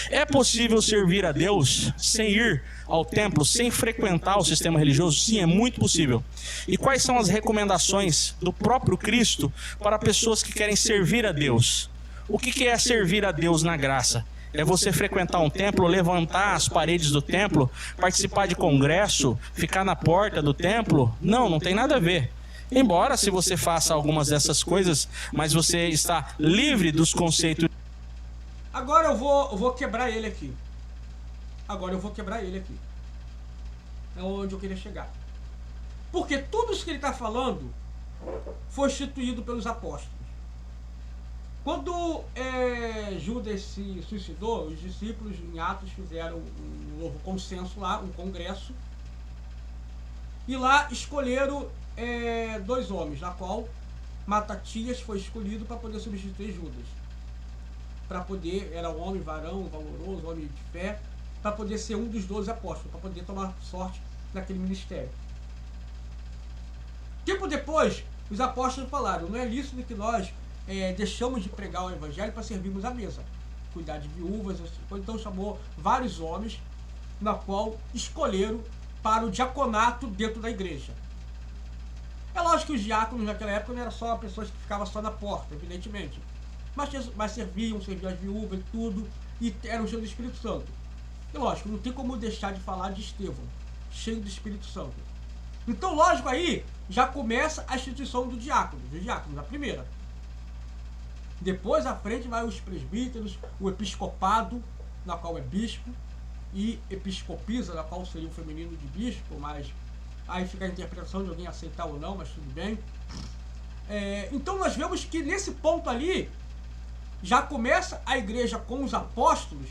É possível servir a Deus sem ir ao templo, sem frequentar o sistema religioso? Sim, é muito possível. E quais são as recomendações do próprio Cristo para pessoas que querem servir a Deus? O que é servir a Deus na graça? É você frequentar um templo, levantar as paredes do templo, participar de congresso, ficar na porta do templo? Não, não tem nada a ver. Embora se você faça algumas dessas coisas, mas você está livre dos conceitos. Agora eu vou quebrar ele aqui. É onde eu queria chegar. Porque tudo isso que ele está falando foi instituído pelos apóstolos. Quando Judas se suicidou, os discípulos em Atos fizeram um novo consenso lá, um congresso, e lá escolheram 2 homens, na qual Matatias foi escolhido para poder substituir Judas. Para poder, era um homem varão, valoroso, homem de fé, para poder ser um dos 12 apóstolos, para poder tomar sorte naquele ministério. Tempo depois, os apóstolos falaram, não é lícito que nós deixamos de pregar o evangelho para servirmos à mesa, cuidar de viúvas. Então chamou vários homens, na qual escolheram para o diaconato dentro da igreja. É lógico que os diáconos naquela época não eram só pessoas que ficavam só na porta, evidentemente, mas serviam as viúvas e tudo, e eram cheios do Espírito Santo. E lógico, não tem como deixar de falar de Estevão, cheio do Espírito Santo. Então lógico, aí já começa a instituição dos diáconos, a primeira. Depois à frente vai os presbíteros, o episcopado, na qual é bispo, e episcopisa, na qual seria o feminino de bispo, mas aí fica a interpretação de alguém aceitar ou não, mas tudo bem. Então nós vemos que nesse ponto ali, já começa a igreja com os apóstolos,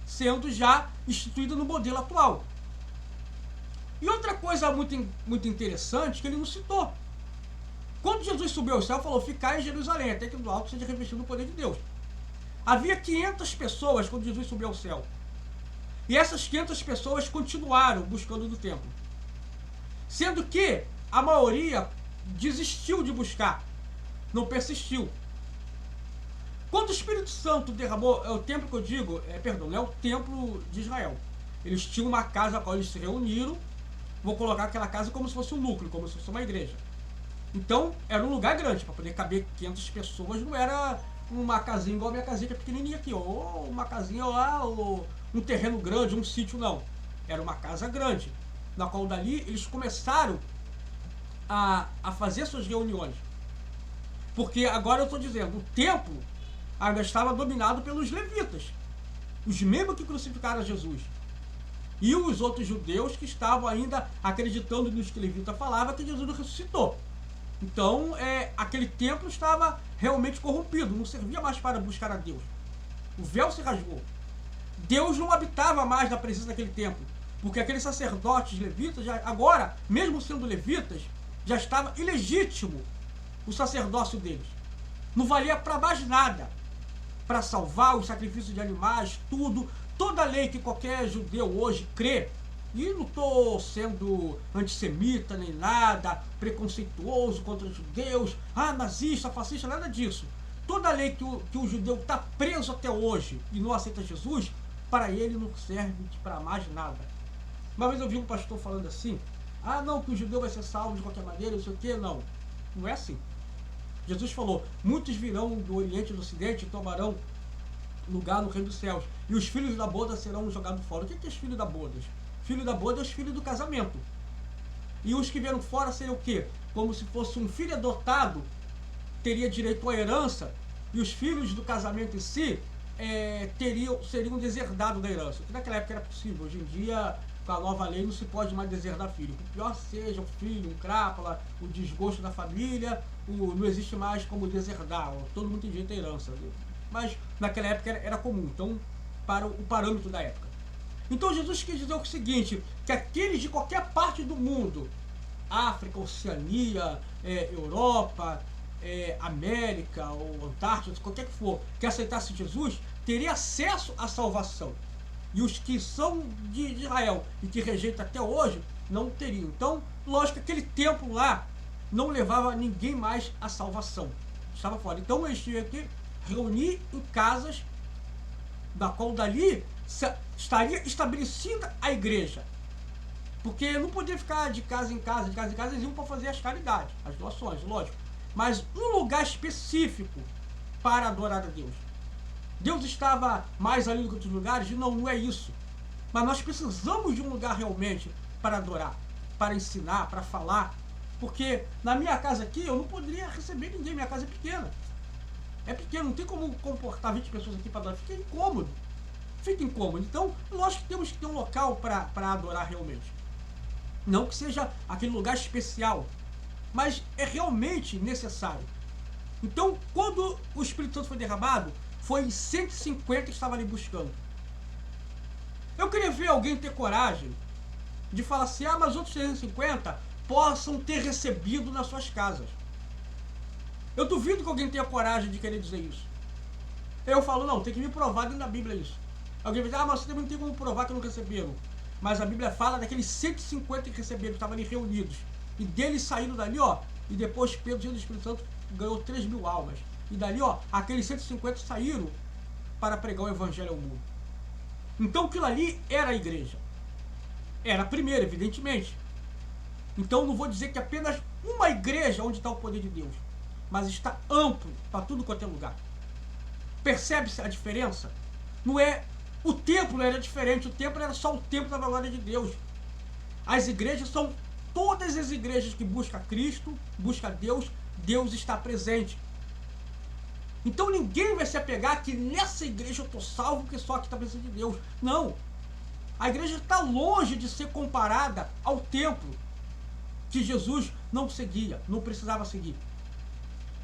sendo já instituída no modelo atual. E outra coisa muito interessante que ele não citou. Quando Jesus subiu ao céu, falou, ficai em Jerusalém, até que do alto seja revestido no poder de Deus. Havia 500 pessoas quando Jesus subiu ao céu. E essas 500 pessoas continuaram buscando no templo. Sendo que a maioria desistiu de buscar, não persistiu. Quando o Espírito Santo derramou, é o templo que eu digo, não é o templo de Israel. Eles tinham uma casa a qual eles se reuniram, vou colocar aquela casa como se fosse um núcleo, como se fosse uma igreja. Então, era um lugar grande, para poder caber 500 pessoas, não era uma casinha igual a minha casinha que é pequenininha aqui, ou uma casinha lá, ou um terreno grande, um sítio, não. Era uma casa grande, na qual dali eles começaram a fazer suas reuniões. Porque agora eu estou dizendo, o templo ainda estava dominado pelos levitas, os mesmos que crucificaram Jesus. E os outros judeus que estavam ainda acreditando nos que o levita falava, que Jesus ressuscitou. Então, aquele templo estava realmente corrompido, não servia mais para buscar a Deus. O véu se rasgou. Deus não habitava mais na presença daquele templo, porque aqueles sacerdotes levitas, agora, mesmo sendo levitas, já estava ilegítimo o sacerdócio deles. Não valia para mais nada, para salvar os sacrifícios de animais, tudo. Toda a lei que qualquer judeu hoje crê, e não estou sendo antissemita nem nada, preconceituoso contra os judeus, nazista, fascista, nada disso. Toda a lei que o judeu está preso até hoje e não aceita Jesus, para ele não serve para mais nada. Uma vez eu vi um pastor falando assim, não, que o judeu vai ser salvo de qualquer maneira, não sei o que, não. Não é assim. Jesus falou, muitos virão do Oriente e do Ocidente e tomarão lugar no reino dos céus. E os filhos da boda serão jogados fora. O que é os filhos da boda? Filho da boda é os filhos do casamento. E os que vieram fora seriam o quê? Como se fosse um filho adotado, teria direito à herança, e os filhos do casamento em si seriam deserdados da herança. Que naquela época era possível. Hoje em dia, com a nova lei, não se pode mais deserdar filho. Por pior seja o filho, um crápula, o desgosto da família, não existe mais como deserdar. Todo mundo tem direito à herança. Mas naquela época era comum. Então, para o parâmetro da época. Então Jesus quis dizer o seguinte, que aqueles de qualquer parte do mundo, África, Oceania, Europa, América ou Antártida, qualquer que for, que aceitasse Jesus, teria acesso à salvação. E os que são de Israel e que rejeitam até hoje, não teriam. Então, lógico que aquele templo lá não levava ninguém mais à salvação. Estava fora. Então eles tinham que reunir em casas, da qual dali estaria estabelecida a igreja. Porque não podia ficar de casa em casa, eles iam para fazer as caridades, as doações, lógico. Mas um lugar específico para adorar a Deus. Deus estava mais ali do que outros lugares? Não é isso. Mas nós precisamos de um lugar realmente para adorar, para ensinar, para falar. Porque na minha casa aqui eu não poderia receber ninguém, minha casa é pequena. É pequeno, não tem como comportar 20 pessoas aqui para adorar, fica incômodo. Então, lógico que temos que ter um local para adorar realmente. Não que seja aquele lugar especial, mas é realmente necessário. Então, quando o Espírito Santo foi derramado, foi 150 que estavam ali buscando. Eu queria ver alguém ter coragem de falar assim, mas outros 350 possam ter recebido nas suas casas. Eu duvido que alguém tenha coragem de querer dizer isso. Eu falo, não, tem que me provar dentro da Bíblia isso. Alguém vai dizer, mas você não tem como provar que não receberam. Mas a Bíblia fala daqueles 150 que receberam, que estavam ali reunidos. E deles saíram dali, e depois Pedro, cheio do Espírito Santo, ganhou 3.000 almas. E dali, aqueles 150 saíram para pregar o Evangelho ao mundo. Então aquilo ali era a igreja. Era a primeira, evidentemente. Então não vou dizer que apenas uma igreja onde está o poder de Deus, mas está amplo para tudo quanto é lugar. Percebe-se a diferença? Não é... O templo era diferente, o templo era só o templo da glória de Deus. As igrejas são todas as igrejas que buscam Cristo, buscam Deus, Deus está presente. Então ninguém vai se apegar que nessa igreja eu estou salvo porque só aqui está a presença de Deus. Não. A igreja está longe de ser comparada ao templo que Jesus não seguia, não precisava seguir.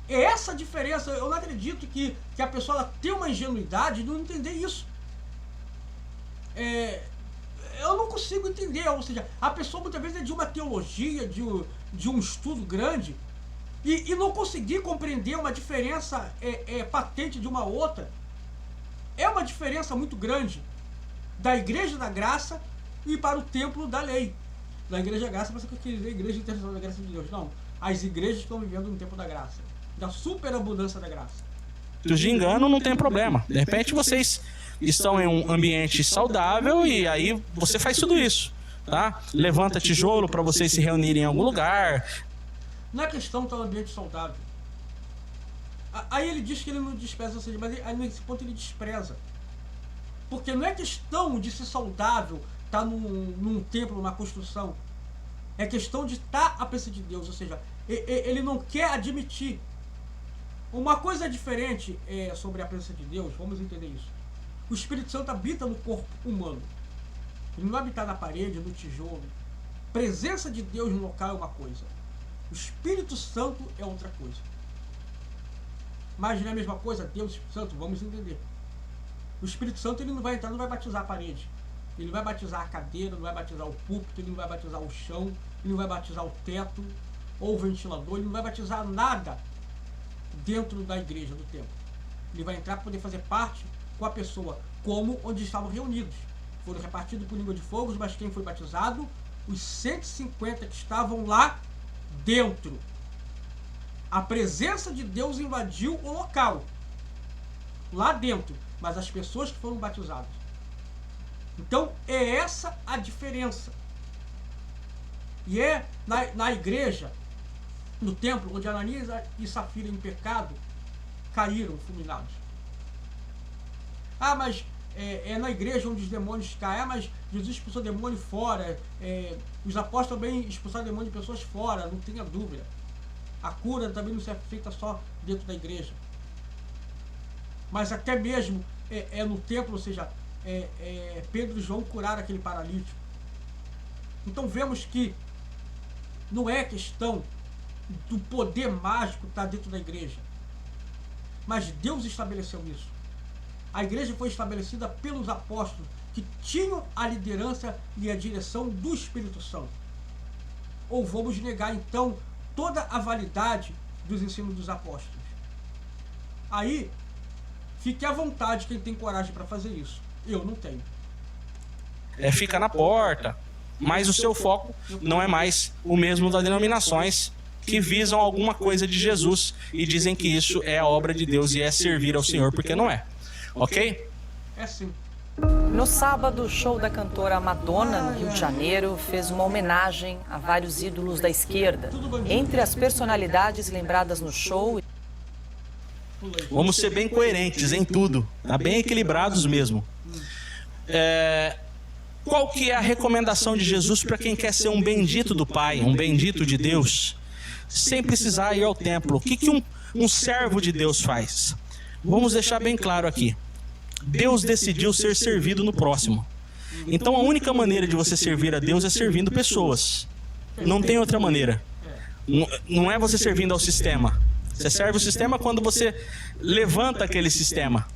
É essa a diferença. Eu não acredito que a pessoa ela tem uma ingenuidade de não entender isso. Eu não consigo entender, ou seja, a pessoa muitas vezes é de uma teologia, de um estudo grande, e não conseguir compreender uma diferença patente de uma outra. É uma diferença muito grande da Igreja da Graça e para o templo da lei. Da Igreja da Graça, você quer dizer Igreja Internacional da Graça de Deus. Não, as igrejas estão vivendo no tempo da graça, da superabundância da graça. De engano não tem problema. De repente vocês estão em um ambiente saudável e aí você faz tudo isso, tá? Levanta tijolo para vocês se reunirem em algum lugar. Não é questão de estar no ambiente saudável. Aí ele diz que ele não despreza, ou seja, mas aí nesse ponto ele despreza. Porque não é questão de ser saudável, estar num templo, numa construção. É questão de estar à presença de Deus, ou seja, ele não quer admitir. Uma coisa diferente sobre a presença de Deus, vamos entender isso. O Espírito Santo habita no corpo humano. Ele não habita na parede, no tijolo. Presença de Deus no local é uma coisa. O Espírito Santo é outra coisa. Mas não é a mesma coisa? Deus e o Espírito Santo, vamos entender. O Espírito Santo ele não vai entrar, não vai batizar a parede. Ele não vai batizar a cadeira, não vai batizar o púlpito, ele não vai batizar o chão, ele não vai batizar o teto ou o ventilador, ele não vai batizar nada dentro da igreja, do templo. Ele vai entrar para poder fazer parte com a pessoa, como onde estavam reunidos. Foram repartidos por língua de fogo, mas quem foi batizado? Os 150 que estavam lá dentro. A presença de Deus invadiu o local, lá dentro, mas as pessoas que foram batizadas. Então é essa a diferença. E é na igreja, no templo, onde Ananias e Safira em pecado caíram fulminados. Ah, mas é na igreja onde os demônios caem. Ah, mas Jesus expulsou demônio fora. Os apóstolos também expulsaram demônio de pessoas fora, não tenha dúvida. A cura também não é feita só dentro da igreja. Mas até mesmo no templo, ou seja, Pedro e João curaram aquele paralítico. Então vemos que não é questão do poder mágico que está dentro da igreja. Mas Deus estabeleceu isso. A igreja foi estabelecida pelos apóstolos, que tinham a liderança e a direção do Espírito Santo. Ou vamos negar então toda a validade dos ensinos dos apóstolos? Aí, fique à vontade quem tem coragem para fazer isso. Eu não tenho. Fica na porta, mas o seu foco não é mais o mesmo das denominações que visam alguma coisa de Jesus e dizem que isso é a obra de Deus e é servir ao Senhor, porque não é. Ok? É sim. No sábado, o show da cantora Madonna, no Rio de Janeiro, fez uma homenagem a vários ídolos da esquerda. Entre as personalidades lembradas no show... Vamos ser bem coerentes em tudo, tá? Bem equilibrados mesmo. Qual que é a recomendação de Jesus para quem quer ser um bendito do Pai, um bendito de Deus, sem precisar ir ao templo? O que um servo de Deus faz? Vamos deixar bem claro aqui. Deus decidiu ser servido no próximo. Então a única maneira de você servir a Deus é servindo pessoas. Não tem outra maneira. Não é você servindo ao sistema. Você serve o sistema quando você levanta aquele sistema.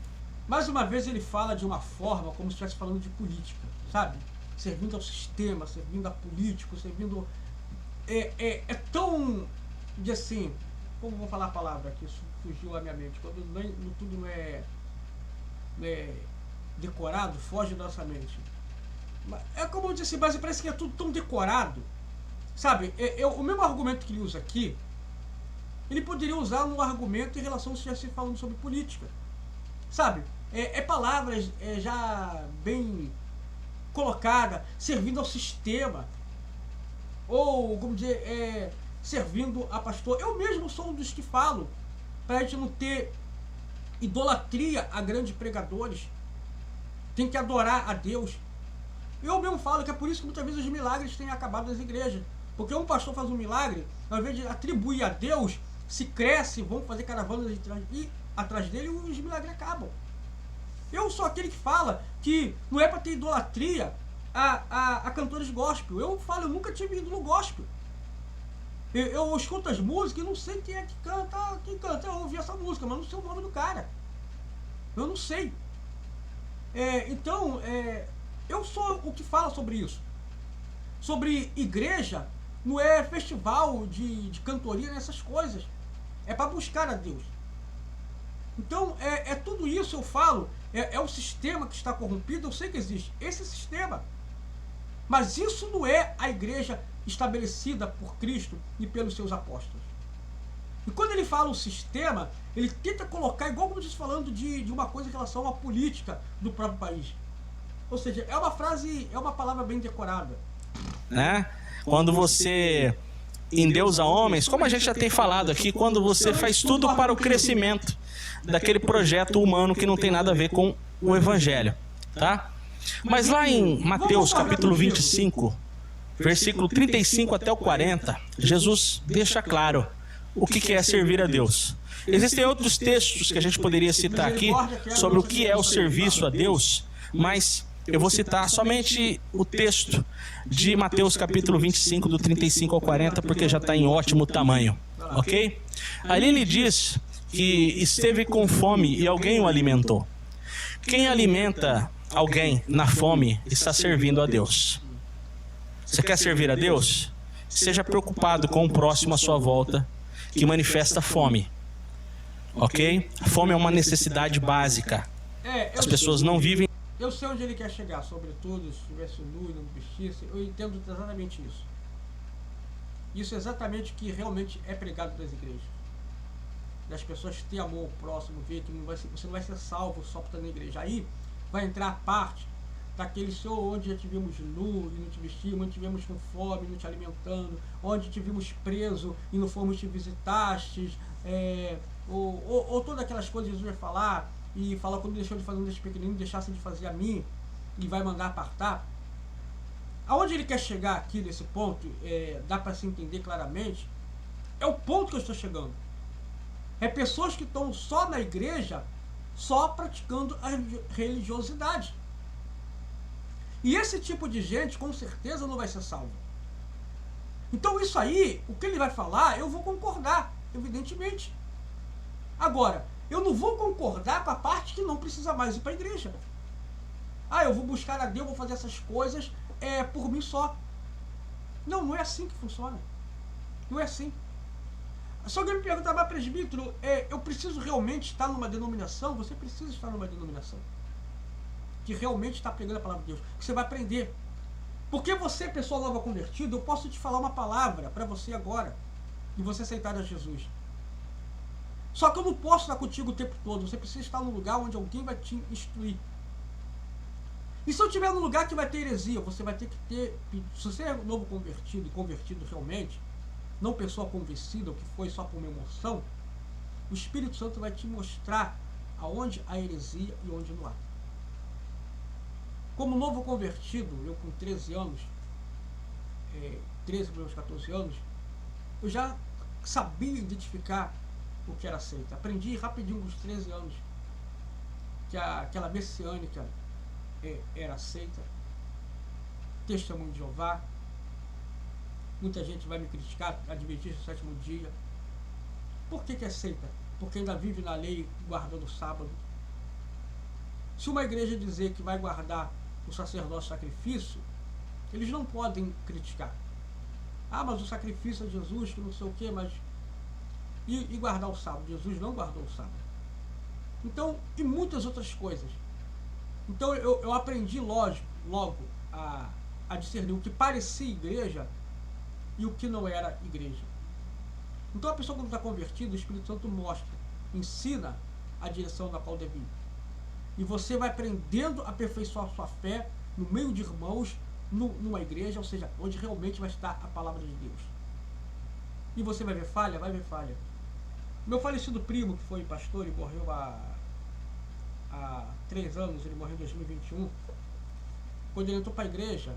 Mais uma vez ele fala de uma forma como se estivesse falando de política, sabe? Servindo ao sistema, servindo a político, servindo... É tão... de assim... Como vou falar a palavra aqui? Isso fugiu à minha mente. Quando tudo não é decorado, foge da nossa mente. É como eu disse, mas parece que é tudo tão decorado, sabe? O mesmo argumento que ele usa aqui, ele poderia usar no argumento em relação a se estivesse falando sobre política, sabe? Palavras já bem colocada, servindo ao sistema, ou como dizer, servindo a pastor. Eu mesmo sou um dos que falo para a gente não ter idolatria a grandes pregadores, tem que adorar a Deus. Eu mesmo falo que é por isso que muitas vezes os milagres têm acabado nas igrejas, porque um pastor faz um milagre, ao invés de atribuir a Deus, se cresce, vão fazer caravanas e atrás dele os milagres acabam. Eu sou aquele que fala que não é para ter idolatria a cantores gospel. Eu falo, eu nunca tive ídolo gospel. Eu escuto as músicas e não sei quem é que canta. Quem canta, eu ouvi essa música, mas não sei o nome do cara. Eu não sei. Então, eu sou o que fala sobre isso. Sobre igreja, não é festival de cantoria nessas coisas. É para buscar a Deus. Então, tudo isso eu falo. É o sistema que está corrompido, eu sei que existe esse sistema. Mas isso não é a igreja estabelecida por Cristo e pelos seus apóstolos. E quando ele fala o sistema, ele tenta colocar, igual como eu disse, falando de uma coisa em relação à política do próprio país. Ou seja, é uma frase, é uma palavra bem decorada. Quando você endeusa homens, como a gente já tem falado aqui, quando você faz tudo para o crescimento daquele projeto humano que não tem nada a ver com o evangelho, tá? Mas lá em Mateus capítulo 25, versículo 35 até o 40, Jesus deixa claro o que é servir a Deus. Existem outros textos que a gente poderia citar aqui sobre o que é o serviço a Deus, mas eu vou citar somente o texto de Mateus capítulo 25, do 35 ao 40, porque já está em ótimo tamanho, ok? Ali ele diz que esteve com fome e alguém o alimentou. Quem alimenta alguém na fome está servindo a Deus. Você quer servir a Deus? Seja preocupado com o próximo à sua volta que manifesta fome, ok? A fome é uma necessidade básica. As pessoas não vivem... Eu sei onde ele quer chegar, sobretudo se estivesse nu e não vestisse. Eu entendo exatamente isso. Isso é exatamente o que realmente é pregado nas igrejas. Das pessoas ter amor ao próximo, ver que você não vai ser salvo só por estar na igreja. Aí vai entrar a parte daquele Senhor onde já te vimos nu e não te vestimos, onde te vimos com fome e não te alimentando, onde te vimos preso e não fomos te visitastes, ou todas aquelas coisas que Jesus vai falar, e fala quando deixou de fazer um desses pequeninos, deixasse de fazer a mim, e vai mandar apartar. Aonde ele quer chegar aqui nesse ponto, dá para se entender claramente, é o ponto que eu estou chegando. É pessoas que estão só na igreja, só praticando a religiosidade. E esse tipo de gente, com certeza, não vai ser salvo. Então isso aí, o que ele vai falar, eu vou concordar, evidentemente. Agora, eu não vou concordar com a parte que não precisa mais ir para a igreja. Eu vou buscar a Deus, vou fazer essas coisas por mim só. Não, não é assim que funciona. Não é assim. Se alguém me perguntar, mas presbítero, eu preciso realmente estar numa denominação? Você precisa estar numa denominação que realmente está pregando a palavra de Deus, que você vai aprender. Porque você, pessoa nova convertida, eu posso te falar uma palavra para você agora, e você aceitar a Jesus. Só que eu não posso estar contigo o tempo todo. Você precisa estar num lugar onde alguém vai te instruir. E se eu estiver num lugar que vai ter heresia, você vai ter que ter... Se você é novo convertido e convertido realmente, não pessoa convencida, ou que foi só por uma emoção, o Espírito Santo vai te mostrar aonde há heresia e onde não há. Como novo convertido, eu com 13 anos, 13 para os 14 anos, eu já sabia identificar o que era seita. Aprendi rapidinho com os 13 anos que aquela messiânica era seita. Testemunho de Jeová. Muita gente vai me criticar, Adventista do sétimo dia. Por que é seita? Porque ainda vive na lei guardando o sábado. Se uma igreja dizer que vai guardar o sacerdócio sacrifício, eles não podem criticar. Mas o sacrifício é Jesus, que não sei o que, mas... E guardar o sábado? Jesus não guardou o sábado. Então, e muitas outras coisas. Então eu aprendi logo a discernir o que parecia igreja e o que não era igreja. Então a pessoa, quando está convertida, o Espírito Santo mostra, ensina a direção na qual deve ir. E você vai aprendendo a aperfeiçoar a sua fé no meio de irmãos, numa igreja, ou seja, onde realmente vai estar a palavra de Deus. E você vai ver falha? Vai ver falha. Meu falecido primo, que foi pastor e morreu há 3 anos, ele morreu em 2021, quando ele entrou para a igreja,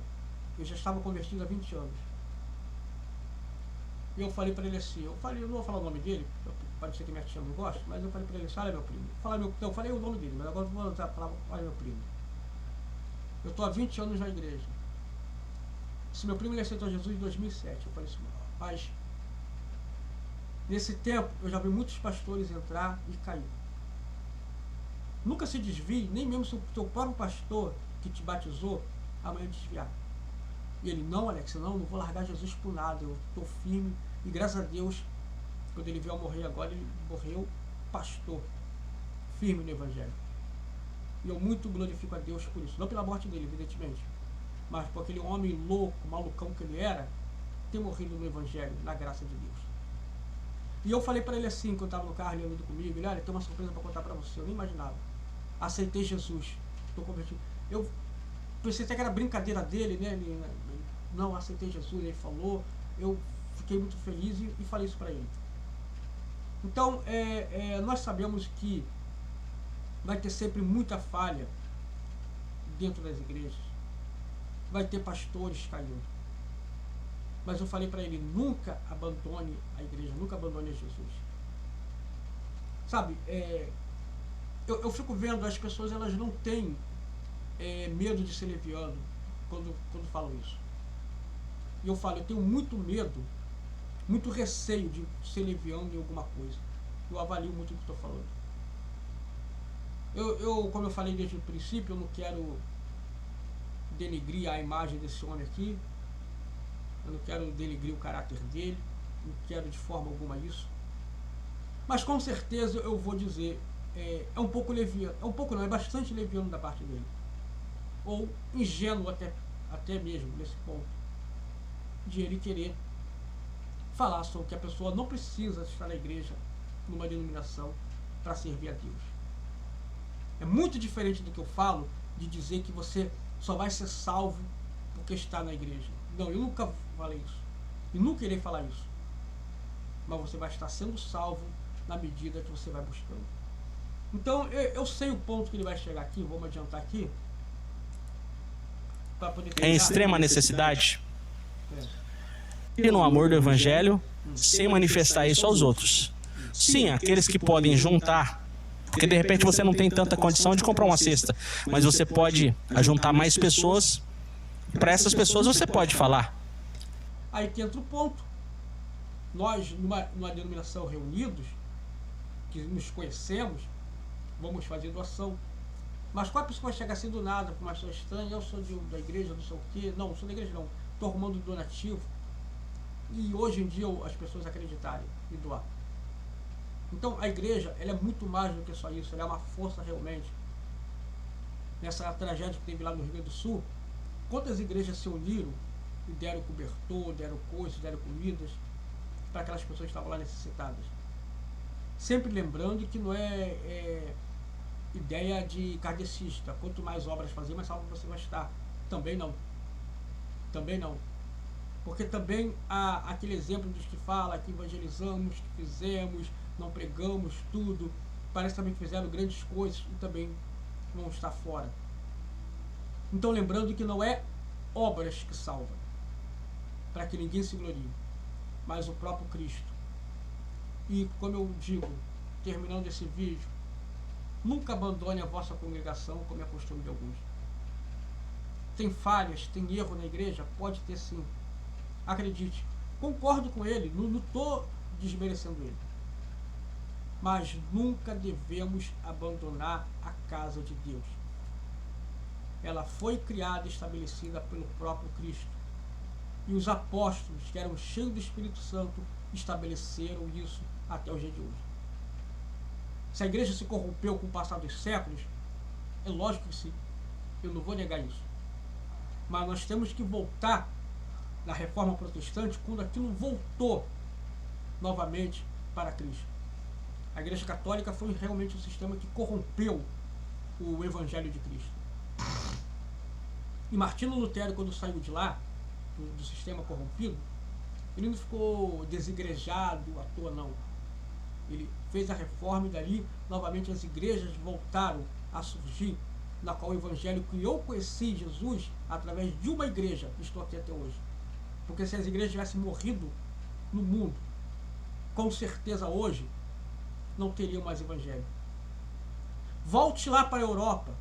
eu já estava convertido há 20 anos. E eu falei para ele assim, eu não vou falar o nome dele, pode ser que minha tia não goste, mas eu falei para ele assim, olha meu primo, eu falei o nome dele, mas agora eu vou usar a palavra, olha meu primo, eu estou há 20 anos na igreja. Se meu primo ele aceitou Jesus em 2007, eu falei assim, rapaz, nesse tempo eu já vi muitos pastores entrar e cair. Nunca se desvie, nem mesmo se o teu próprio pastor que te batizou amanhã desviar. E ele, não, Alex, não vou largar Jesus por nada, eu estou firme. E graças a Deus, quando ele veio a morrer agora, ele morreu pastor, firme no Evangelho. E eu muito glorifico a Deus por isso. Não pela morte dele, evidentemente, mas por aquele homem louco, malucão que ele era, ter morrido no Evangelho, na graça de Deus. E eu falei para ele assim, quando estava no carro, ele andando comigo, ele, olha, tem uma surpresa para contar para você, eu nem imaginava. Aceitei Jesus, estou convertido. Eu pensei até que era brincadeira dele, né? Ele, não, aceitei Jesus, ele falou, eu fiquei muito feliz e falei isso para ele. Então, nós sabemos que vai ter sempre muita falha dentro das igrejas, vai ter pastores caindo. Mas eu falei para ele, nunca abandone a igreja, nunca abandone Jesus. Sabe, eu fico vendo, as pessoas elas não têm medo de ser leviano quando falam isso. E eu falo, eu tenho muito medo, muito receio de ser leviano em alguma coisa. Eu avalio muito o que estou falando. Como eu falei desde o princípio, eu não quero denegrir a imagem desse homem aqui. Eu não quero denegrir o caráter dele, não quero de forma alguma isso. Mas com certeza eu vou dizer, é um pouco leviano, é bastante leviano da parte dele. Ou ingênuo até mesmo nesse ponto, de ele querer falar sobre que a pessoa não precisa estar na igreja, numa denominação, para servir a Deus. É muito diferente do que eu falo, de dizer que você só vai ser salvo porque está na igreja. Não, eu nunca falei isso. E nunca irei falar isso. Mas você vai estar sendo salvo na medida que você vai buscando. Então eu sei o ponto que ele vai chegar aqui, vamos adiantar aqui. Para poder Em extrema necessidade. É. E no amor do evangelho, sem manifestar isso aos outros. Sim, aqueles que podem juntar, porque de repente você não tem tanta condição de comprar uma cesta, mas você pode ajuntar mais pessoas, para essas pessoas você pode falar. Aí que entra o ponto. Nós, numa denominação reunidos, que nos conhecemos, vamos fazer doação. Mas qual a pessoa vai chegar assim do nada, com uma pessoa estranha, eu sou da igreja, não sei o quê. Não sou da igreja não, estou arrumando donativo. E hoje em dia as pessoas acreditarem e doar. Então a igreja, ela é muito mais do que só isso, ela é uma força realmente. Nessa tragédia que teve lá no Rio Grande do Sul, quantas igrejas se uniram e deram cobertor, deram coisas, deram comidas para aquelas pessoas que estavam lá necessitadas. Sempre lembrando que não é ideia de kardecista, quanto mais obras fazer, mais salvo você vai estar. Também não. Também não. Porque também há aquele exemplo dos que fala que evangelizamos, que fizemos, não pregamos tudo, parece também que fizeram grandes coisas e também vão estar fora. Então lembrando que não é obras que salvam, para que ninguém se glorie, mas o próprio Cristo. E como eu digo, terminando esse vídeo, nunca abandone a vossa congregação, como é costume de alguns. Tem falhas, tem erro na igreja? Pode ter sim. Acredite, concordo com ele, não estou desmerecendo ele. Mas nunca devemos abandonar a casa de Deus. Ela foi criada e estabelecida pelo próprio Cristo. E os apóstolos, que eram cheios do Espírito Santo, estabeleceram isso até o dia de hoje. Se a igreja se corrompeu com o passar dos séculos, é lógico que sim. Eu não vou negar isso. Mas nós temos que voltar na Reforma Protestante quando aquilo voltou novamente para Cristo. A Igreja Católica foi realmente um sistema que corrompeu o Evangelho de Cristo. E Martinho Lutero, quando saiu de lá, do sistema corrompido, ele não ficou desigrejado à toa, não. Ele fez a reforma e dali, novamente, as igrejas voltaram a surgir, na qual o Evangelho que eu conheci Jesus através de uma igreja, estou aqui até hoje. Porque se as igrejas tivessem morrido no mundo, com certeza hoje não teriam mais Evangelho. Volte lá para a Europa,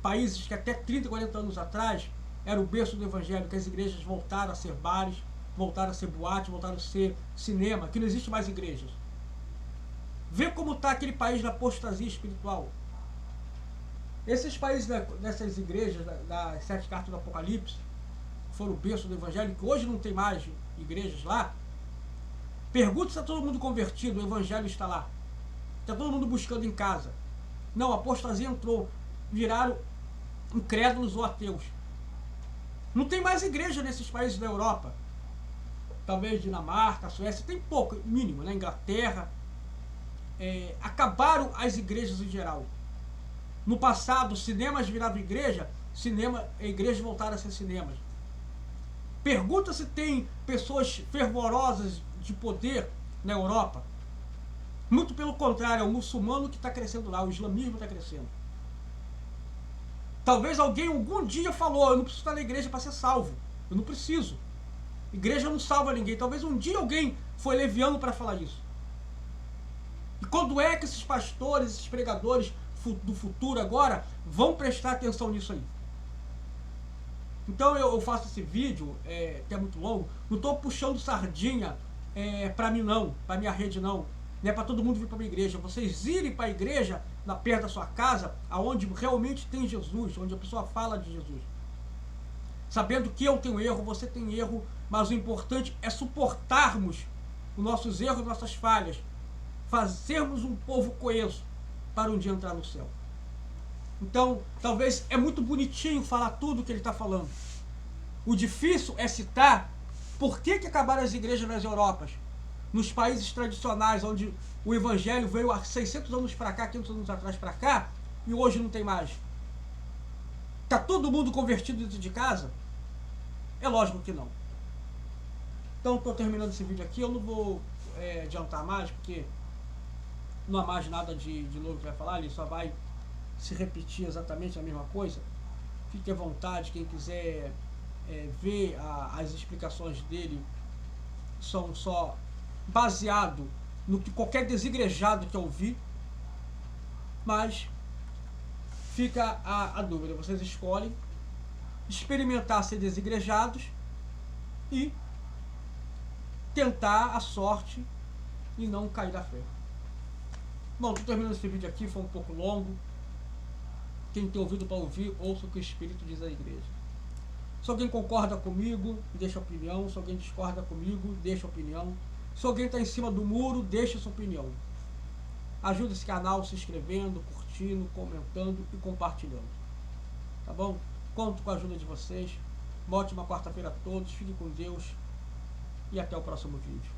países que até 30, 40 anos atrás era o berço do Evangelho, que as igrejas voltaram a ser bares, voltaram a ser boates, voltaram a ser cinema, que não existe mais igrejas. Vê como está aquele país da apostasia espiritual. Esses países dessas igrejas, das 7 cartas do Apocalipse, foram o berço do Evangelho, que hoje não tem mais igrejas lá. Pergunta se está todo mundo convertido, o Evangelho está lá. Está todo mundo buscando em casa. Não, a apostasia entrou, viraram incrédulos ou ateus. Não tem mais igreja nesses países da Europa. Talvez Dinamarca, Suécia, tem pouco, mínimo, né? Inglaterra. Acabaram as igrejas em geral. No passado, cinemas viravam igreja, igrejas voltaram a ser cinemas. Pergunta se tem pessoas fervorosas de poder na Europa. Muito pelo contrário, é o muçulmano que está crescendo lá, o islamismo está crescendo. Talvez alguém algum dia falou, eu não preciso estar na igreja para ser salvo. Eu não preciso. Igreja não salva ninguém. Talvez um dia alguém foi leviano para falar isso. E quando é que esses pastores, esses pregadores do futuro agora vão prestar atenção nisso aí? Então eu faço esse vídeo, que é muito longo, não estou puxando sardinha para mim não, para minha rede não é para todo mundo vir para a minha igreja. Vocês irem para a igreja, perto da sua casa, aonde realmente tem Jesus, onde a pessoa fala de Jesus. Sabendo que eu tenho erro, você tem erro, mas o importante é suportarmos os nossos erros, nossas falhas, fazermos um povo coeso para um dia entrar no céu. Então, talvez é muito bonitinho falar tudo o que ele está falando. O difícil é citar por que acabaram as igrejas nas Europas, nos países tradicionais, onde o Evangelho veio há 600 anos para cá, 500 anos atrás para cá, e hoje não tem mais. Está todo mundo convertido dentro de casa? É lógico que não. Então, estou terminando esse vídeo aqui, eu não vou adiantar mais, porque não há mais nada de novo que vai falar, ele só vai se repetir exatamente a mesma coisa. Fique à vontade, quem quiser ver as explicações dele são só baseado no que qualquer desigrejado que ouvir, mas fica a dúvida, vocês escolhem experimentar ser desigrejados e tentar a sorte e não cair da fé. Bom, estou terminando esse vídeo aqui, foi um pouco longo. Quem tem ouvido para ouvir, ouça o que o Espírito diz à igreja. Se alguém concorda comigo, deixa a opinião. Se alguém discorda comigo, deixa a opinião. Se alguém está em cima do muro, deixa a sua opinião. Ajuda esse canal se inscrevendo, curtindo, comentando e compartilhando. Tá bom? Conto com a ajuda de vocês. Uma ótima quarta-feira a todos. Fiquem com Deus. E até o próximo vídeo.